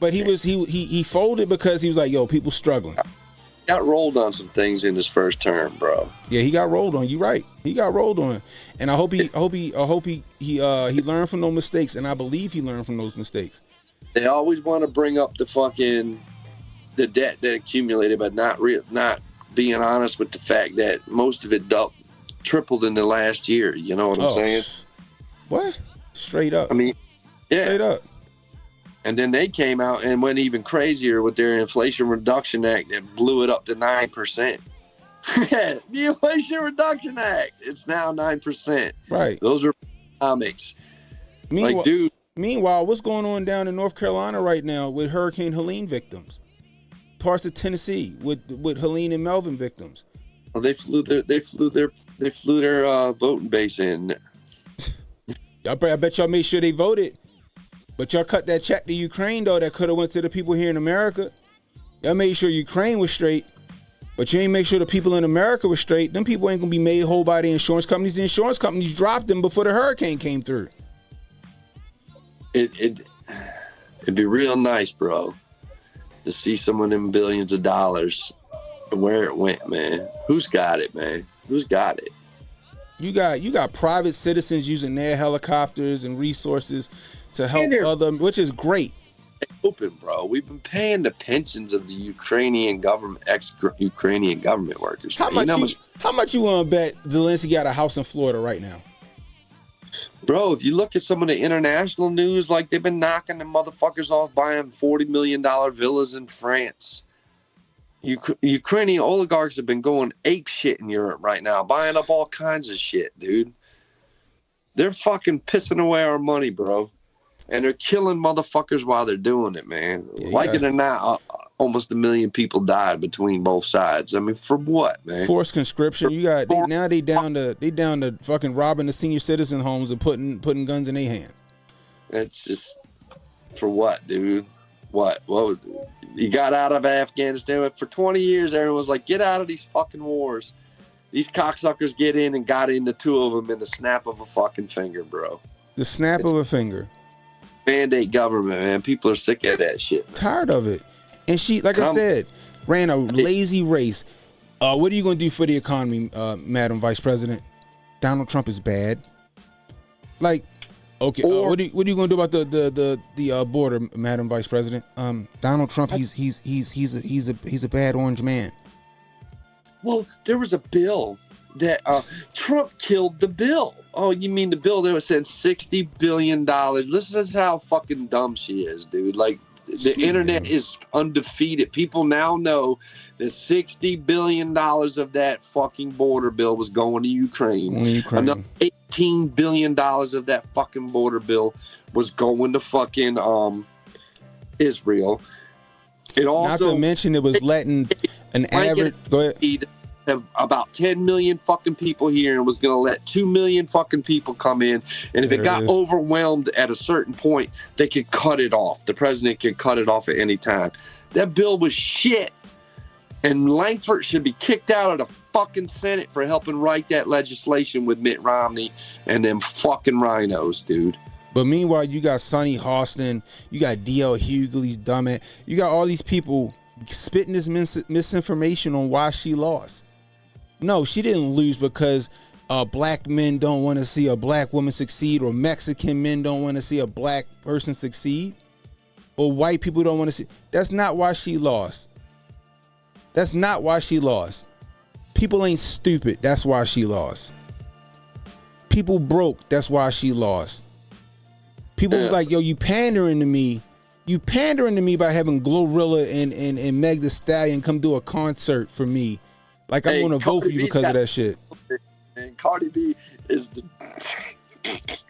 But he folded because he was like, yo, people struggling. Got rolled on some things in his first term, bro. Yeah, he got rolled on. You right. He got rolled on. And I hope he learned from those mistakes, and I believe he learned from those mistakes. They always want to bring up the debt that accumulated, but not being honest with the fact that most of it tripled in the last year. You know what I'm saying? What? Straight up. I mean, yeah. Straight up. And then they came out and went even crazier with their Inflation Reduction Act that blew it up to 9%. The Inflation Reduction Act, it's now 9%. Right. Those are economics. Meanwhile, what's going on down in North Carolina right now with Hurricane Helene victims? Parts of Tennessee with Helene and Melvin victims. Well, they flew their voting base in. I bet y'all made sure they voted. But y'all cut that check to Ukraine, though, that could have went to the people here in America. Y'all made sure Ukraine was straight, but you ain't make sure the people in America were straight. Them people ain't going to be made whole by the insurance companies. The insurance companies dropped them before the hurricane came through. It'd be real nice, bro, to see some of them billions of dollars where it went, man. Who's got it, man? Who's got it? You got private citizens using their helicopters and resources to help which is great. Open, bro. We've been paying the pensions of the Ukrainian government, ex-Ukrainian government workers. How much you want to bet Zelensky got a house in Florida right now? Bro, if you look at some of the international news, like they've been knocking the motherfuckers off buying $40 million villas in France. Ukrainian oligarchs have been going ape shit in Europe right now, buying up all kinds of shit, dude. They're fucking pissing away our money, bro. And they're killing motherfuckers while they're doing it, man. It or not, almost 1 million people died between both sides. I mean, for what, man? Forced conscription. You got they down to fucking robbing the senior citizen homes and putting guns in their hands. It's just for what, dude? What was, you got out of Afghanistan for 20 years? Everyone was like, get out of these fucking wars. These cocksuckers get in and got into 2 of them in the snap of a fucking finger, bro. The snap of a finger. Mandate government, man. People are sick of that shit, man. Tired of it. And she, like I said, ran a lazy race. What are you going to do for the economy, Madam Vice President? Donald Trump is bad. Like, okay, what are you going to do about the border, Madam Vice President? Donald Trump, he's a bad orange man. Well, there was a bill that Trump killed the bill. Oh, you mean the bill that was said $60 billion? Listen to how fucking dumb she is, dude. Like, the internet is undefeated. People now know that $60 billion of that fucking border bill was going to Ukraine. Another $18 billion of that fucking border bill was going to fucking Israel. It also, not to mention, it was letting an average. Go ahead. Have about 10 million fucking people here and was going to let 2 million fucking people come in. And if it got overwhelmed at a certain point, they could cut it off. The president could cut it off at any time. That bill was shit. And Langford should be kicked out of the fucking Senate for helping write that legislation with Mitt Romney and them fucking rhinos, dude. But meanwhile, you got Sonny Hostin, you got D.L. Hughley's dumbass, you got all these people spitting this misinformation on why she lost. No, she didn't lose because black men don't want to see a black woman succeed, or Mexican men don't want to see a black person succeed, or white people don't want to see. That's not why she lost. That's not why she lost. People ain't stupid. That's why she lost. People broke. That's why she lost. People was like, yo, you pandering to me. You pandering to me by having Glorilla and Meg Thee Stallion come do a concert for me. Like, I'm going to vote for you because of that shit. And Cardi B is the...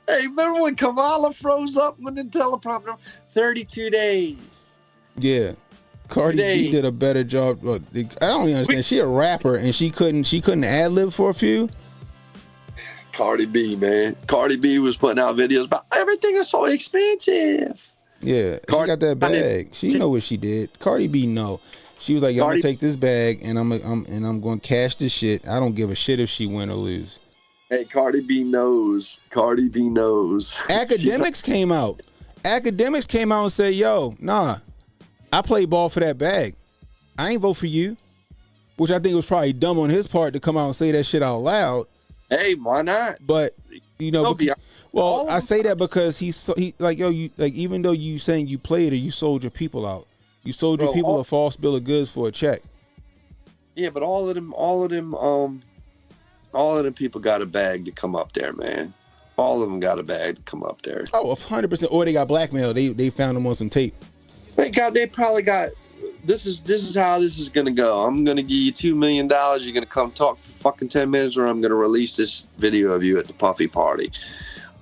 Hey, remember when Kamala froze up when the teleprompter? 32 days. Yeah. Cardi B did a better job. I don't even understand. She a rapper and she couldn't ad-lib for a few? Cardi B, man. Cardi B was putting out videos about everything is so expensive. Yeah, she got that bag. She know what she did. Cardi B know. She was like, "Yo, I'm gonna take this bag and I'm going to cash this shit. I don't give a shit if she win or lose." Hey, Cardi B knows. Cardi B knows. Academics came out. Academics came out and said, "Yo, nah, I play ball for that bag. I ain't vote for you," which I think was probably dumb on his part to come out and say that shit out loud. Hey, why not? But you know, well, I say that because he like, yo, you like, even though you saying you played or you sold your people out, you sold your people a false bill of goods for a check. Yeah, but all of them people got a bag to come up there, man. All of them got a bag to come up there. Oh, 100%. Or they got blackmailed. They found them on some tape. They probably got. This is how this is gonna go. I'm gonna give you $2 million. You're gonna come talk for fucking 10 minutes, or I'm gonna release this video of you at the Puffy party.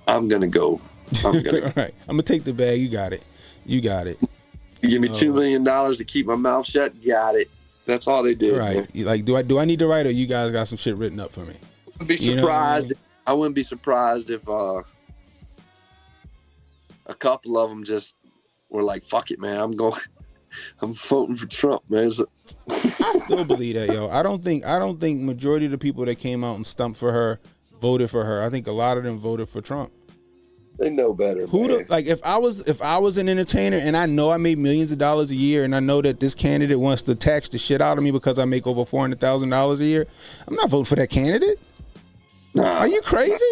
I'm gonna go. All right. I'm gonna take the bag. You got it. You got it. You give me $2 million to keep my mouth shut. Got it. That's all they did. Right. Man. Like, do I need to write, or you guys got some shit written up for me? I wouldn't be surprised. I wouldn't be surprised if a couple of them just were like, "Fuck it, man. I'm voting for Trump, man." I still believe that, yo. I don't think majority of the people that came out and stumped for her voted for her. I think a lot of them voted for Trump. They know better. Like, if I was an entertainer and I know I made millions of dollars a year and I know that this candidate wants to tax the shit out of me because I make over $400,000 a year, I'm not voting for that candidate. Nah, are you crazy?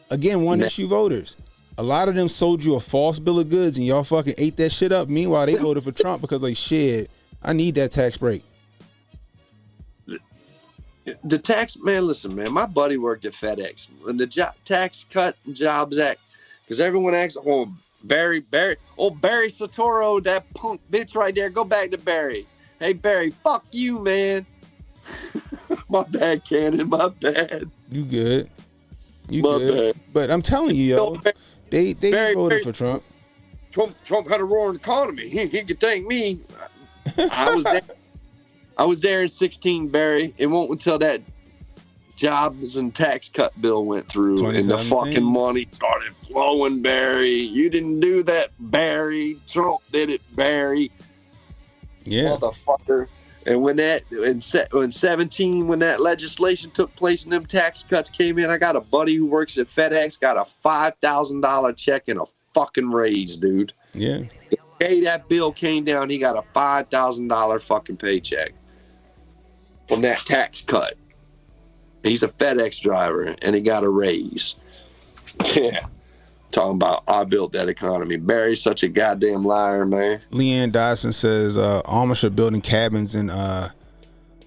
Again, one issue voters. A lot of them sold you a false bill of goods and y'all fucking ate that shit up. Meanwhile, they voted for Trump because, like, shit, I need that tax break. The tax, man, listen, man, my buddy worked at FedEx. When the Tax Cut and Jobs Act, because everyone acts, Barry Soetoro, that punk bitch right there, go back to Barry. Hey, Barry, fuck you, man. My bad, Cannon, my bad. You good. You good. Bad. But I'm telling you, yo, they voted for Trump. Trump had a roaring economy. He could thank me. I was there in 16, Barry. It won't until that jobs and tax cut bill went through and the fucking money started flowing, Barry. You didn't do that, Barry. Trump did it, Barry. Yeah. Motherfucker. And when 17, when that legislation took place and them tax cuts came in, I got a buddy who works at FedEx, got a $5,000 check and a fucking raise, dude. Yeah. The day that bill came down, he got a $5,000 fucking paycheck from that tax cut. He's a FedEx driver and he got a raise. Yeah. Talking about I built that economy. Barry's such a goddamn liar, man. Leanne Dodson says Amish are building cabins in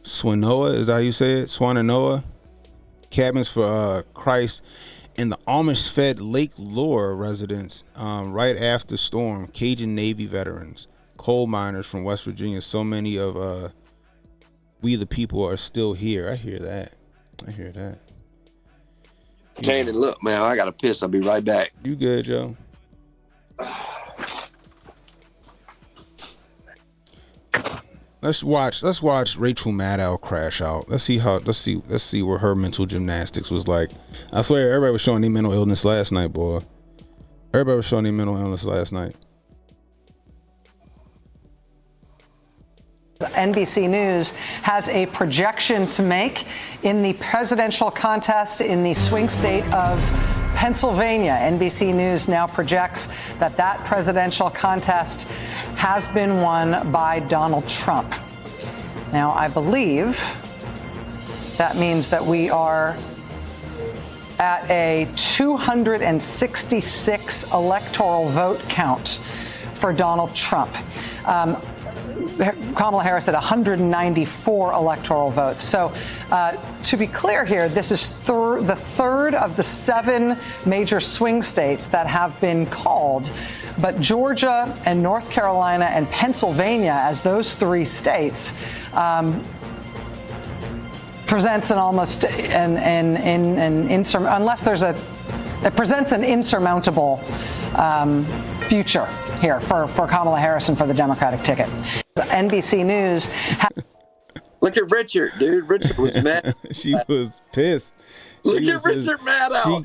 Swanoa. Is that how you say it? Swanoa? Cabins for Christ. And the Amish fed Lake Lure residents right after storm. Cajun Navy veterans, coal miners from West Virginia. So many of we the people are still here. I hear that. Cannon, look, man, I got to piss. I'll be right back. You good, Joe? Let's watch Rachel Maddow crash out. Let's see what her mental gymnastics was like. I swear, everybody was showing their mental illness last night, boy. Everybody was showing their mental illness last night. NBC News has a projection to make in the presidential contest in the swing state of Pennsylvania. NBC News now projects that presidential contest has been won by Donald Trump. Now, I believe that means that we are at a 266 electoral vote count for Donald Trump. Kamala Harris had 194 electoral votes. So to be clear here, this is the third of the 7 major swing states that have been called. But Georgia and North Carolina and Pennsylvania, as those 3 states, presents an almost it presents an insurmountable future here for Kamala Harris and for the Democratic ticket. NBC News. Look at Richard, dude. Richard was mad. She was pissed. Look at Richard Maddow.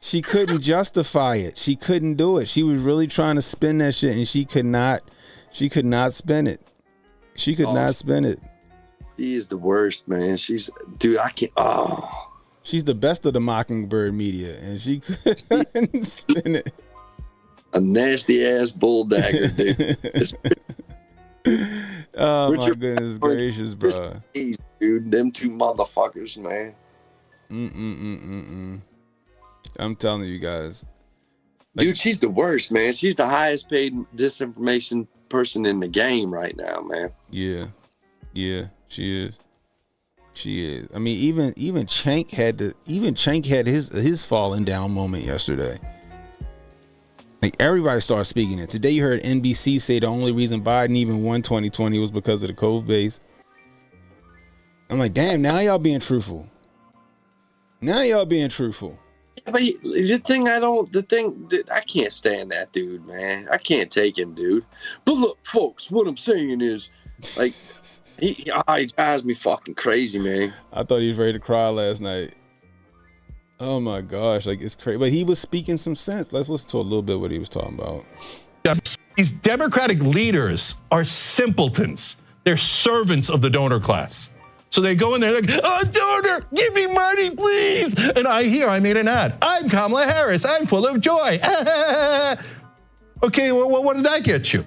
She couldn't justify it. She couldn't do it. She was really trying to spin that shit, and she could not spin it. She could not spin it. She is the worst, man. Dude, I can't. Oh. She's the best of the Mockingbird media, and she couldn't spin it. A nasty ass bull dagger, dude. Oh, Richard, my goodness gracious, bro. Dude, them 2 motherfuckers, man. I'm telling you guys. Dude, she's the worst, man. She's the highest paid disinformation person in the game right now, man. Yeah, she is. I mean, even Cenk had his falling down moment yesterday. Like, everybody started speaking it. Today you heard NBC say the only reason Biden even won 2020 was because of the COVID base. I'm like, damn, now y'all being truthful. Yeah, but I can't stand that dude, man. I can't take him, dude. But look, folks, what I'm saying is, like, he drives me fucking crazy, man. I thought he was ready to cry last night. Oh my gosh, like, it's crazy. But he was speaking some sense. Let's listen to a little bit what he was talking about. These Democratic leaders are simpletons. They're servants of the donor class. So they go in there, they're like, oh, donor, give me money, please. And I made an ad. I'm Kamala Harris. I'm full of joy. Okay, well, what did that get you?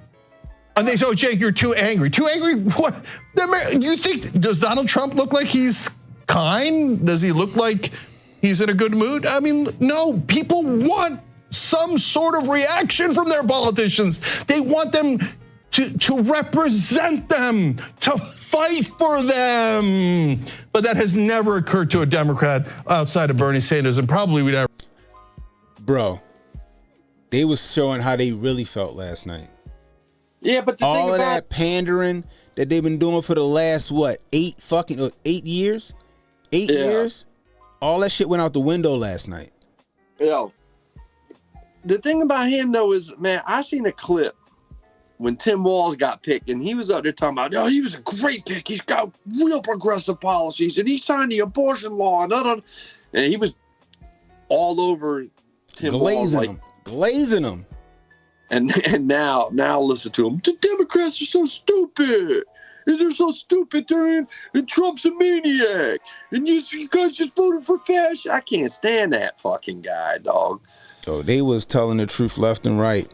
And they say, oh, Jake, you're too angry. Too angry? What? Does Donald Trump look like he's kind? Does he look like he's in a good mood? I mean, no, people want some sort of reaction from their politicians. They want them to represent them, to fight for them. But that has never occurred to a Democrat outside of Bernie Sanders, and probably would never. Bro, they was showing how they really felt last night. Yeah, but all of that pandering that they've been doing for the last 8 years? 8 years? All that shit went out the window last night. Yeah. the thing about him though is, man, I seen a clip when Tim Walz got picked, and he was out there talking about, oh, he was a great pick. He's got real progressive policies, and he signed the abortion law, and he was all over Tim Walz, like glazing him. And now listen to him. The Democrats are so stupid. They're so stupid. And Trump's a maniac. And you guys just voted for fascists. I can't stand that fucking guy, dog. So they was telling the truth left and right.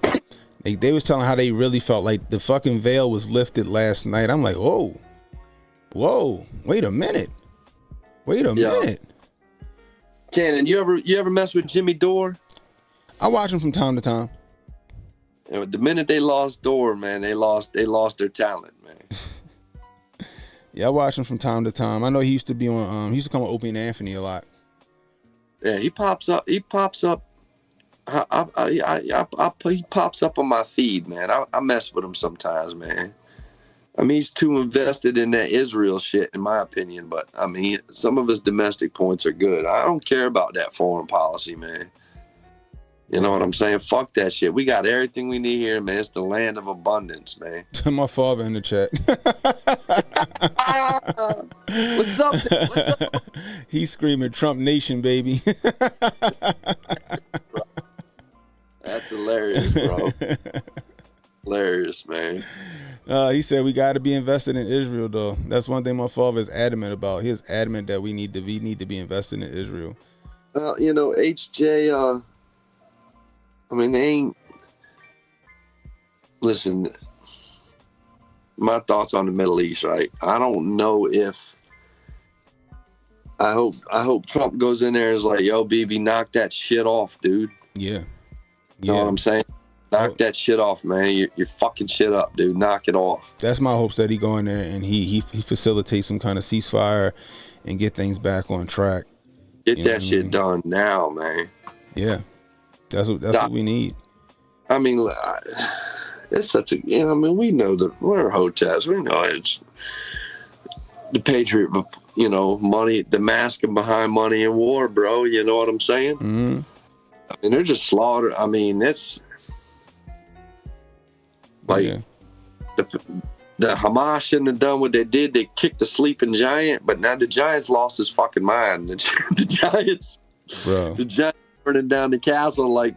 They was telling how they really felt. Like the fucking veil was lifted last night. I'm like, whoa, wait a minute. Minute. Cannon, you ever mess with Jimmy Dore? I watch him from time to time. And the minute they lost Dore, man, they lost their talent, man. Yeah, I watch him from time to time. I know he used to be on. He used to come with Opie and Anthony a lot. Yeah, he pops up. He pops up on my feed, man. I mess with him sometimes, man. I mean, he's too invested in that Israel shit, in my opinion. But I mean, some of his domestic points are good. I don't care about that foreign policy, man. You know what I'm saying? Fuck that shit. We got everything we need here, man. It's the land of abundance, man. My father in the chat. What's up? What's up? He's screaming Trump Nation, baby. That's hilarious, bro. Hilarious, man. He said we got to be invested in Israel, though. That's one thing my father is adamant about. He's adamant that we need to be invested in Israel. You know, HJ. I mean, they ain't. Listen, my thoughts on the Middle East, right? I don't know if. I hope Trump goes in there and is like, yo, BB, knock that shit off, dude. Yeah. You know what I'm saying? Knock that shit off, man. You're fucking shit up, dude. Knock it off. That's my hopes, that he go in there and he facilitates some kind of ceasefire and get things back on track. Get that shit done now, man. Yeah. That's what we need. I mean, it's such a, you know, I mean, we know that we're Hoteps. We know it's the patriot, you know, money, the masking behind money in war, bro. You know what I'm saying? Mm-hmm. I mean, they're just slaughtered. I mean, it's like the Hamas shouldn't have done what they did. They kicked the sleeping giant, but now the Giants lost his fucking mind. The Giants, bro. The Giants burning down the castle like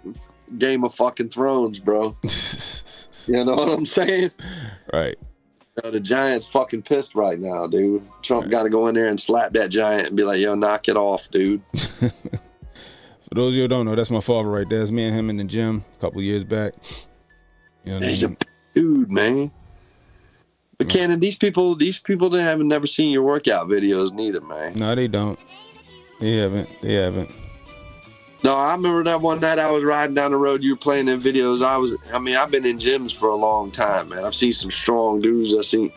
Game of fucking Thrones, bro. You know what I'm saying? Right. You know, the Giants fucking pissed right now, dude. Trump got to go in there and slap that giant and be like, yo, knock it off, dude. For those of you who don't know, that's my father right there. It's me and him in the gym a couple years back. You know, he's a dude, man. But Cannon, these people they haven't never seen your workout videos neither, man. No, they don't. They haven't. No, I remember that one night I was riding down the road. You were playing them videos. I've been in gyms for a long time, man. I've seen some strong dudes. I've seen,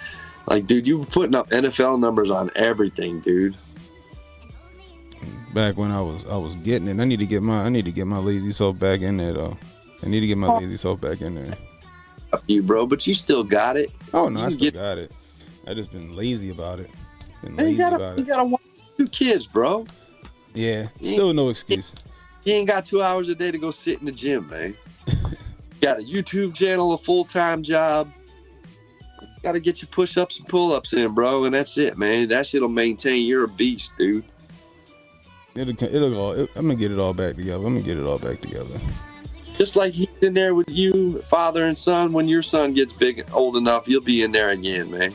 like, dude, you were putting up NFL numbers on everything, dude. Back when I was getting it, I need to get my lazy self back in there, though. I need to get my lazy self back in there. Up you, bro, but you still got it. Oh no, I still got it. I just been lazy about it. You gotta watch 2 kids, bro. Yeah, still no excuse. You ain't got 2 hours a day to go sit in the gym, man. Got a YouTube channel, a full-time job. Got to get your push-ups and pull-ups in, bro, and that's it, man. That shit'll maintain. You're a beast, dude. I'm gonna get it all back together. Just like he's in there with you, father and son. When your son gets big and old enough, you'll be in there again, man.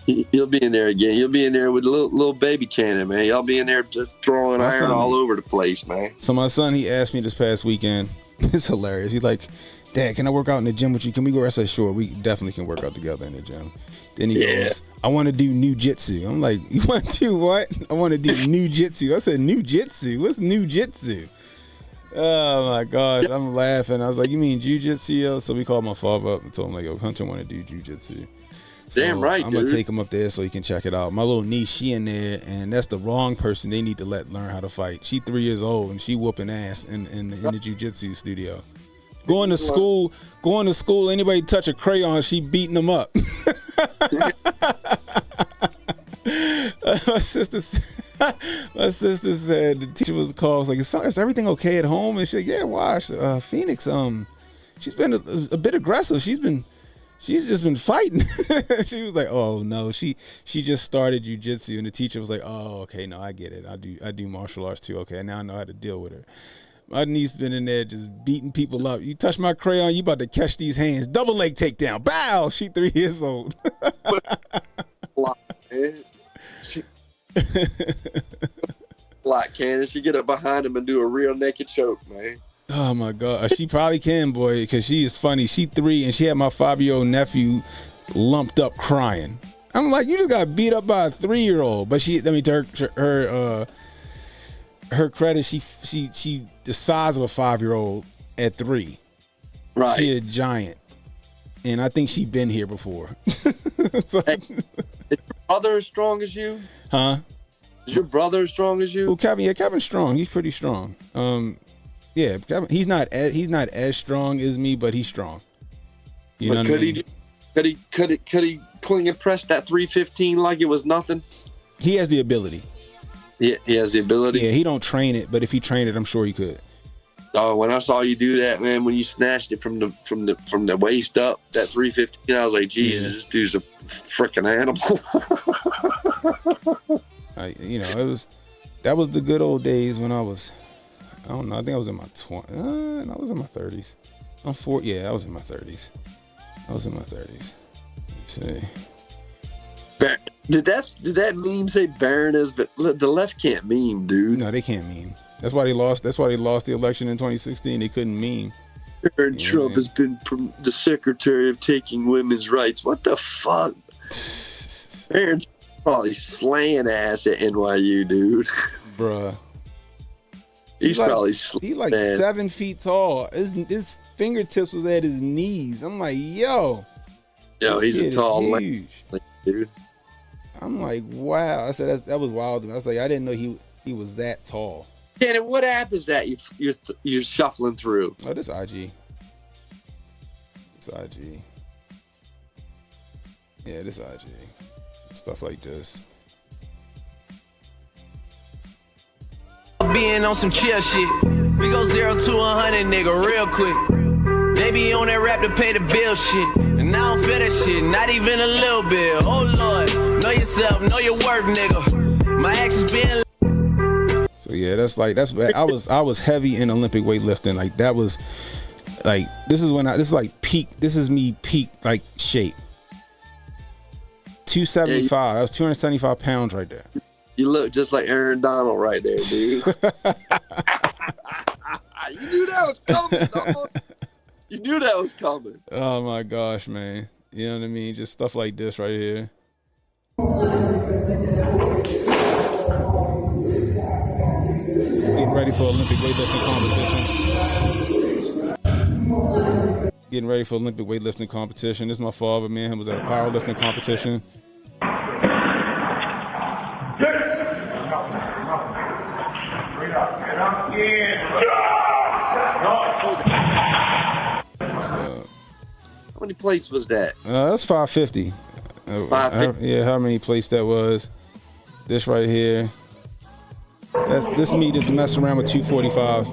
You'll be in there again. You'll be in there with little baby Cannon, man. Y'all be in there just throwing iron all over the place, man. So my son, he asked me this past weekend. It's hilarious. He's like, Dad, can I work out in the gym with you? Can we go? I said, sure. We definitely can work out together in the gym. Then he goes, I want to do new-jitsu. I'm like, you want to do what? I want to do new-jitsu. I said, new-jitsu? What's new-jitsu? Oh, my God. I'm laughing. I was like, you mean jiu-jitsu, yo? So we called my father up and told him, like, yo, Hunter want to do jiu-jitsu. So damn right, I'm going to take him up there so he can check it out. My little niece, she in there, and that's the wrong person they need to learn how to fight. She 3 years old, and she whooping ass in the jiu-jitsu studio. Going to school, anybody touch a crayon, she beating them up. My sister My sister said the teacher was called. Was like, is everything okay at home? And she said, yeah, why? Phoenix, she's been a bit aggressive. She's just been fighting. She was like, oh no, she just started jujitsu, and the teacher was like, oh, okay, no, I get it. I do martial arts too. Okay, now I know how to deal with her. My niece been in there just beating people up. You touch my crayon, you about to catch these hands. Double leg takedown. Bow. She 3 years old. Like, can she get up behind him and do a real naked choke, man? Oh my God, she probably can, boy, because she is funny. She 3, and she had my 5-year-old nephew lumped up crying. I'm like, you just got beat up by a 3-year-old. But to her credit, she the size of a 5-year-old at 3. Right. She a giant, and I think she been here before. So, hey, is your brother as strong as you? Huh? Is your brother as strong as you? Oh, Kevin, yeah, Kevin's strong. He's pretty strong. Yeah, Kevin, he's not as strong as me, but he's strong. You know what I mean? Could he clean and press that 315 like it was nothing? He has the ability. He has the ability. Yeah, he don't train it, but if he trained it, I'm sure he could. Oh, when I saw you do that, man, when you snatched it from the waist up, that 315, I was like, Jesus, This dude's a freaking animal. That was the good old days when I was, I don't know, I think I was in my 20s. I was in my 30s. I'm 40. Yeah, I was in my 30s. Let's see. Did that meme say Barron is? But the left can't meme, dude. No, they can't meme. That's why they lost. That's why they lost the election in 2016. They couldn't meme. Barron Trump has been the secretary of taking women's rights. What the fuck? Barron probably slaying ass at NYU, dude. Bruh. He's probably he like 7 feet tall. His fingertips was at his knees. I'm like, yo, he's a tall huge, dude. I'm like, wow. I said that was wild. I was like, I didn't know he was that tall. Shannon, what app is that you're shuffling through? Oh, this IG. It's IG. Yeah, this IG. Stuff like this. Being on some chill shit. We go 0 to 100, nigga, real quick. They be on that rap to pay the bill shit. And I don't feel that shit, not even a little bit. Oh Lord, know yourself, know your worth, nigga. My actions being. So yeah, I was heavy in Olympic weightlifting. Like that was like this is me peak like shape. 275. I was 275 pounds right there. You look just like Aaron Donald right there, dude. You knew that was coming, dog. You knew that was coming. Oh my gosh, man. You know what I mean? Just stuff like this right here. Getting ready for Olympic weightlifting competition. This is my father, man. He was at a powerlifting competition. How many plates was that? That's 550. 550. Yeah, how many plates that was? This right here. This is me just messing around with 245.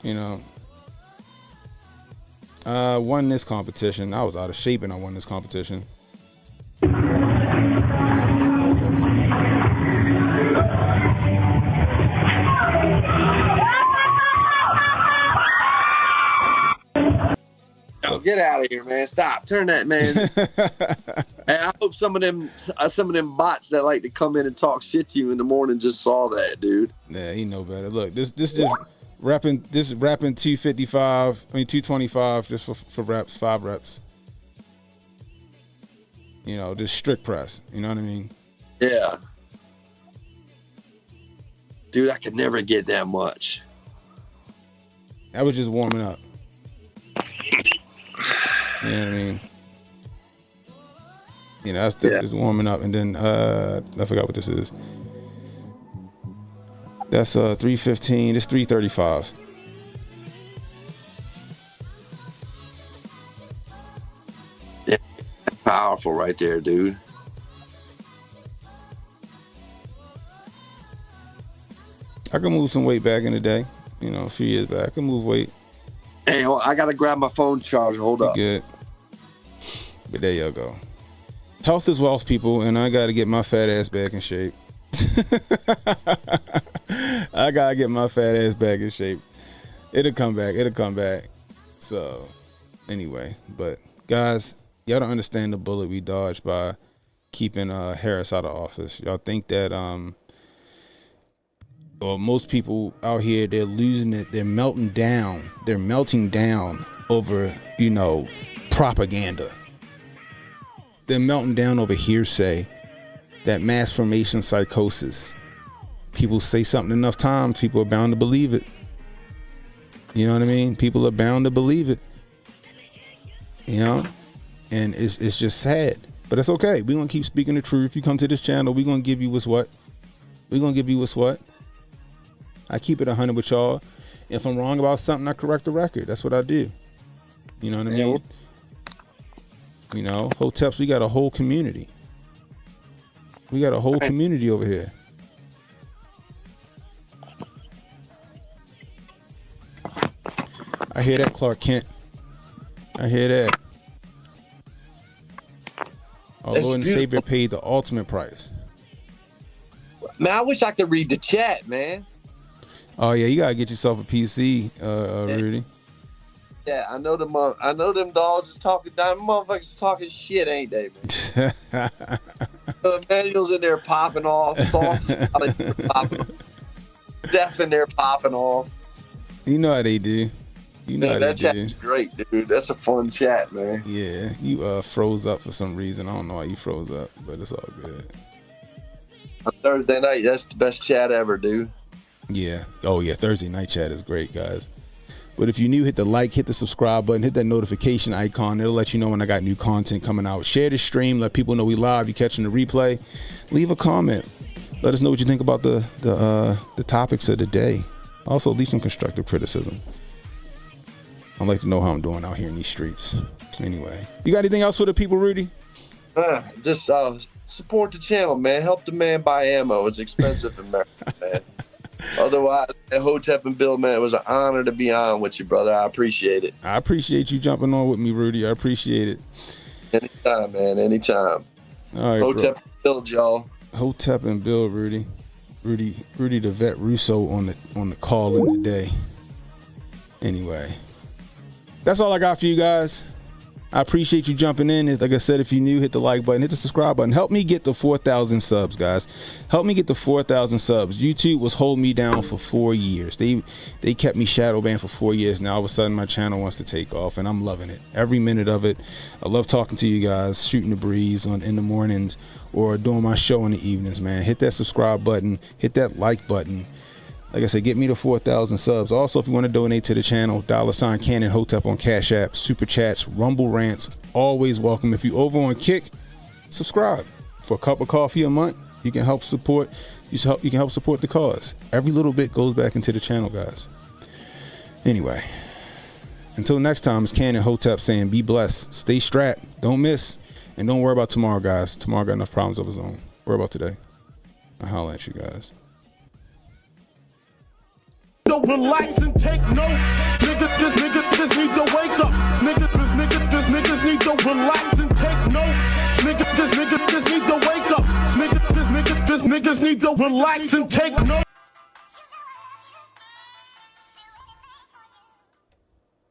You know, I won this competition. I was out of shape and I won this competition. Oh, get out of here, man! Stop! Turn that, man. Hey, I hope some of them bots that like to come in and talk shit to you in the morning just saw that, dude. Yeah, he know better. Look, this just repping 255. I mean 225 just for reps, 5 reps. You know, just strict press. You know what I mean? Yeah. Dude, I could never get that much. That was just warming up. You know what I mean? You know, that's just warming up. And then I forgot what this is. That's 315. It's 335. Powerful right there, dude. I can move some weight back in the day. You know, a few years back. I can move weight. Hey, I got to grab my phone charger. Hold up. Good. But there you go. Health is wealth, people, and I got to get my fat ass back in shape. I got to get my fat ass back in shape. It'll come back. It'll come back. So, anyway. But, guys, y'all don't understand the bullet we dodged by keeping Harris out of office. Y'all think that, well, most people out here, they're losing it. They're melting down. They're melting down over, you know, propaganda. They're melting down over hearsay, that mass formation psychosis. People say something enough times, people are bound to believe it. You know what I mean? People are bound to believe it. You know? And it's just sad. But it's okay. We're going to keep speaking the truth. If you come to this channel, we're going to give you what's what. We're going to give you what's what. I keep it 100 with y'all. If I'm wrong about something, I correct the record. That's what I do. You know what I mean? You know, Hoteps, we got a whole community. We got a whole community over here. I hear that, Clark Kent. I hear that. Our Lord and Savior paid the ultimate price. Man, I wish I could read the chat, man. Oh yeah, you gotta get yourself a PC, Rudy. Yeah, I know them. I know them dogs is talking. Them motherfuckers talking shit, ain't they, man? Manuel's in there popping off. Sausage popping off. Steph in there popping off. You know how they do. You know how that they do. chat's great, dude. That's a fun chat, man. Yeah, you froze up for some reason. I don't know why you froze up, but it's all good. On Thursday night, that's the best chat ever, dude. Yeah. Oh yeah, Thursday night chat is great, guys. But if you're new, hit the like, hit the subscribe button, hit that notification icon. It'll let you know when I got new content coming out. Share the stream, let people know we live. You catching the replay. Leave a comment. Let us know what you think about the topics of the day. Also, leave some constructive criticism. I'd like to know how I'm doing out here in these streets. Anyway, you got anything else for the people, Rudy? Just support the channel, man. Help the man buy ammo. It's expensive in America, man. Otherwise, Hotep and Bill, man, it was an honor to be on with you, brother. I appreciate it. I appreciate you jumping on with me, Rudy. I appreciate it. Anytime, man. Anytime. All right, Hotep and Bill, y'all. Hotep and Bill, Rudy. Rudy the Vet Russo on the call in the day. Anyway, that's all I got for you guys. I appreciate you jumping in. Like I said, if you're new, hit the like button, hit the subscribe button. Help me get to 4,000 subs, guys. Help me get to 4,000 subs. YouTube was holding me down for 4 years. They kept me shadow banned for 4 years. Now all of a sudden my channel wants to take off, and I'm loving it. Every minute of it. I love talking to you guys, shooting the breeze in the mornings or doing my show in the evenings, man. Hit that subscribe button. Hit that like button. Like I said, get me to 4,000 subs. Also, if you want to donate to the channel, $ Cannon Hotep on Cash App, Super Chats, Rumble Rants, always welcome. If you over on Kick, subscribe. For a cup of coffee a month, you can help support. You can help support the cause. Every little bit goes back into the channel, guys. Anyway, until next time, it's Cannon Hotep saying, be blessed, stay strapped, don't miss, and don't worry about tomorrow, guys. Tomorrow got enough problems of his own. Worry about today. I'll holler at you guys. Don't relax and take notes. Niggas need to wake up. Niggas need to relax and take notes. Niggas need to wake up. Niggas need to relax and take notes.